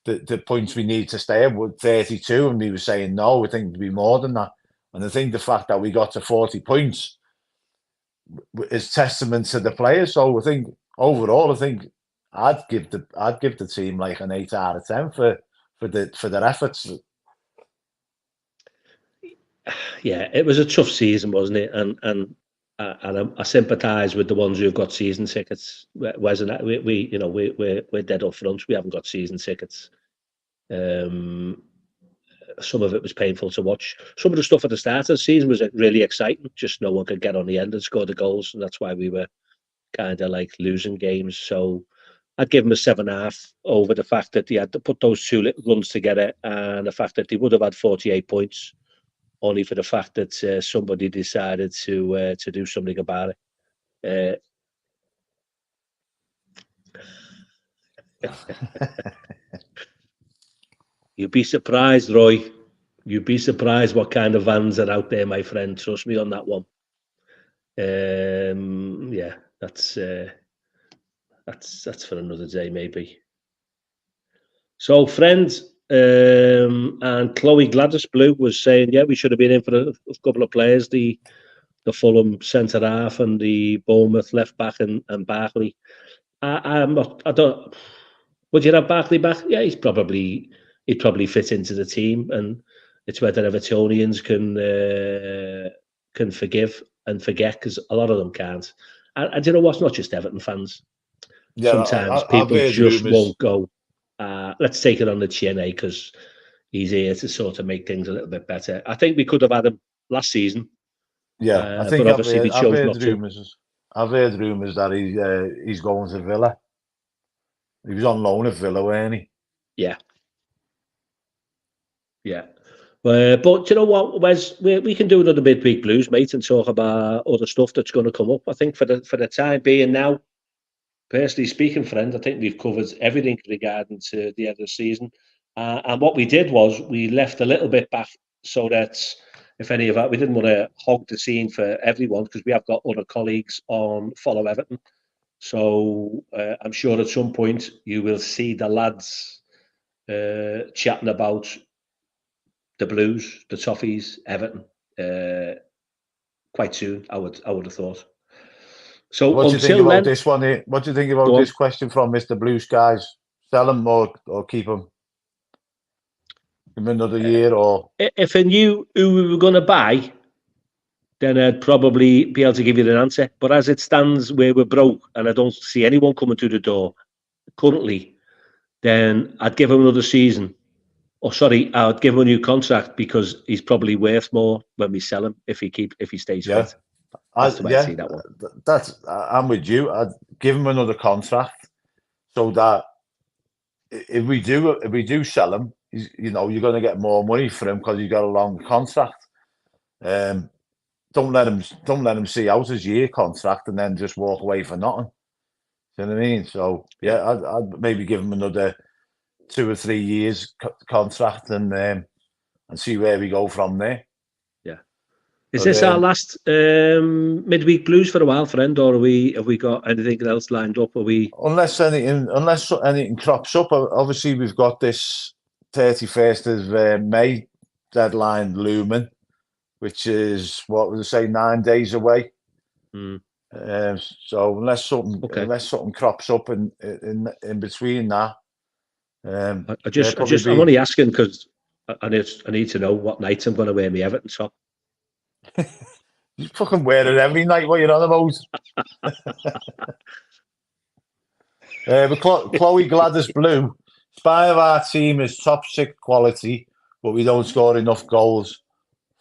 Speaker 2: the points we need to stay up with 32, and we were saying, no, we think it'd be more than that. And I think the fact that we got to 40 points is testament to the players. So I think overall, I'd give the team like an 8 out of 10 for their efforts.
Speaker 1: Yeah, it was a tough season, wasn't it? And I sympathise with the ones who've got season tickets. Wes and I, we're dead up front. We haven't got season tickets. Some of it was painful to watch. Some of the stuff at the start of the season was really exciting. Just no one could get on the end and score the goals, and that's why we were kind of like losing games. So I'd give them a 7.5 over the fact that they had to put those two little runs together, and the fact that they would have had 48 points, only for the fact that somebody decided to do something about it. You'd be surprised, Roy. You'd be surprised what kind of vans are out there, my friend. Trust me on that one. Yeah, that's for another day, maybe. So, friends, and Chloe Gladys Blue was saying, yeah, we should have been in for a couple of players, the Fulham centre half and the Bournemouth left back and Barkley. I don't. Would you have Barkley back? Yeah, he'd probably fit into the team, and it's whether Evertonians can forgive and forget, because a lot of them can't. And you know what's not just Everton fans. Yeah, sometimes people just won't go. Let's take it on the chin, because he's here to sort of make things a little bit better. I think we could have had him last season.
Speaker 2: Yeah, I think
Speaker 1: but obviously we chose not to.
Speaker 2: I've heard rumours that he's going to Villa. He was on loan at Villa, weren't he?
Speaker 1: Yeah. Yeah. But you know what, Wes, we can do another midweek blues, mate, and talk about other stuff that's going to come up. I think for the time being now, personally speaking, friend, I think we've covered everything regarding to the end of the season. And what we did was we left a little bit back so that if any of that, we didn't want to hog the scene for everyone, because we have got other colleagues on Follow Everton. So I'm sure at some point you will see the lads chatting about the Blues, the Toffees, Everton, quite soon. I would have thought. So
Speaker 2: what do you think about this one here? What do you think about this question from Mr. Blue Skies? Sell him or keep him? Give him another year, or
Speaker 1: if I knew who we were going to buy, then I'd probably be able to give you an answer. But as it stands, where we're broke and I don't see anyone coming through the door currently, then I'd give him another season. Oh, sorry, I would give him a new contract because he's probably worth more when we sell him if he stays
Speaker 2: Yeah,
Speaker 1: fit. That's the way I see that one.
Speaker 2: I'm with you. I'd give him another contract so that if we do sell him, you're going to get more money for him because he's got a long contract. Don't let him see out his year contract and then just walk away for nothing. Do you know what I mean? So yeah, I'd maybe give him another 2 or 3 years contract and see where we go from there.
Speaker 1: Yeah. Is this our last midweek blues for a while, friend, or have we got anything else lined up?
Speaker 2: Unless anything crops up, obviously we've got this 31st of May deadline looming, which is what would I say 9 days away. So unless something crops up in between that,
Speaker 1: I'm only asking because I need to know what night I'm going to wear my Everton top.
Speaker 2: You fucking wear it every night. What you're on about? But Chloe Gladys Blue, spine of our team is top 6 quality, but we don't score enough goals.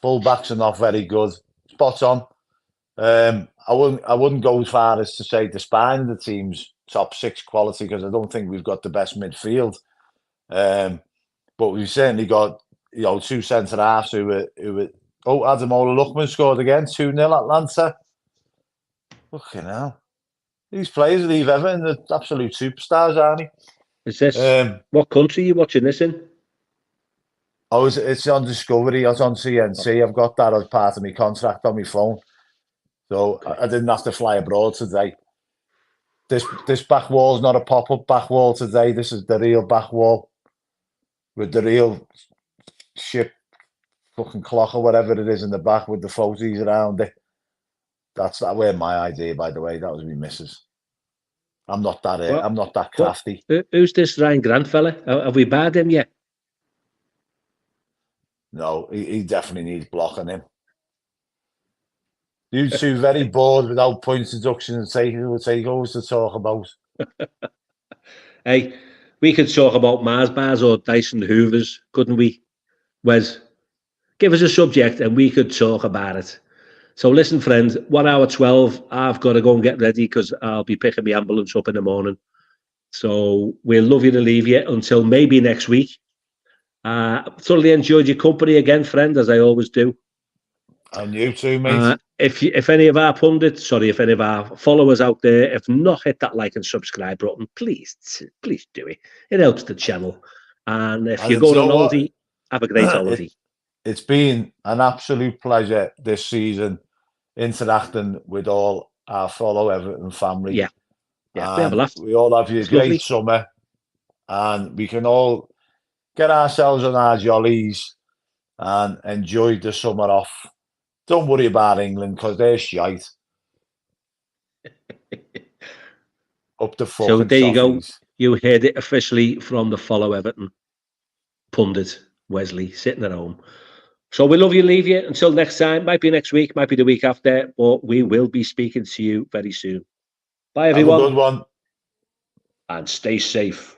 Speaker 2: Full-backs are not very good. Spot on. I wouldn't go as far as to say the spine of the team's top 6 quality because I don't think we've got the best midfield. But we've certainly got 2 centre halves who were Ademola Lookman scored again, 2-0 Atlanta. Fucking hell. These players leave Everton, they're absolute superstars, aren't they?
Speaker 1: Is this what country are you watching this in?
Speaker 2: Oh, it's on Discovery. It's on CNC. I've got that as part of my contract on my phone. So okay. I didn't have to fly abroad today. This back wall's not a pop-up back wall today. This is the real back wall with the real ship fucking clock or whatever it is in the back with the photos around it. That were my idea, by the way. That was me missus. I'm not that crafty.
Speaker 1: Who's this Ryan Grant fella? Have we barred him yet?
Speaker 2: No, he definitely needs blocking him. You two very bored without points deduction and takeovers to talk about.
Speaker 1: Hey, we could talk about Mars bars or Dyson Hoovers, couldn't we? Wes, give us a subject and we could talk about it. So listen, friend, 1 hour 12, I've got to go and get ready because I'll be picking my ambulance up in the morning. So we'll love you to leave you until maybe next week. Thoroughly enjoyed your company again, friend, as I always do.
Speaker 2: And you too, mate.
Speaker 1: If any of our followers out there have not hit that like and subscribe button, please do it. It helps the channel. And if you're going on holiday, have a great holiday.
Speaker 2: It's been an absolute pleasure this season interacting with all our fellow Everton family.
Speaker 1: Yeah, we have a laugh.
Speaker 2: We all have a great summer, and we can all get ourselves on our jollies and enjoy the summer off. Don't worry about England because they're shite. Up the fucking
Speaker 1: So there you go.
Speaker 2: Toffees.
Speaker 1: You heard it officially from the follow Everton pundit, Wesley, sitting at home. So we love you, leave you. Until next time. Might be next week, might be the week after, but we will be speaking to you very soon. Bye, everyone.
Speaker 2: Have a good one.
Speaker 1: And stay safe.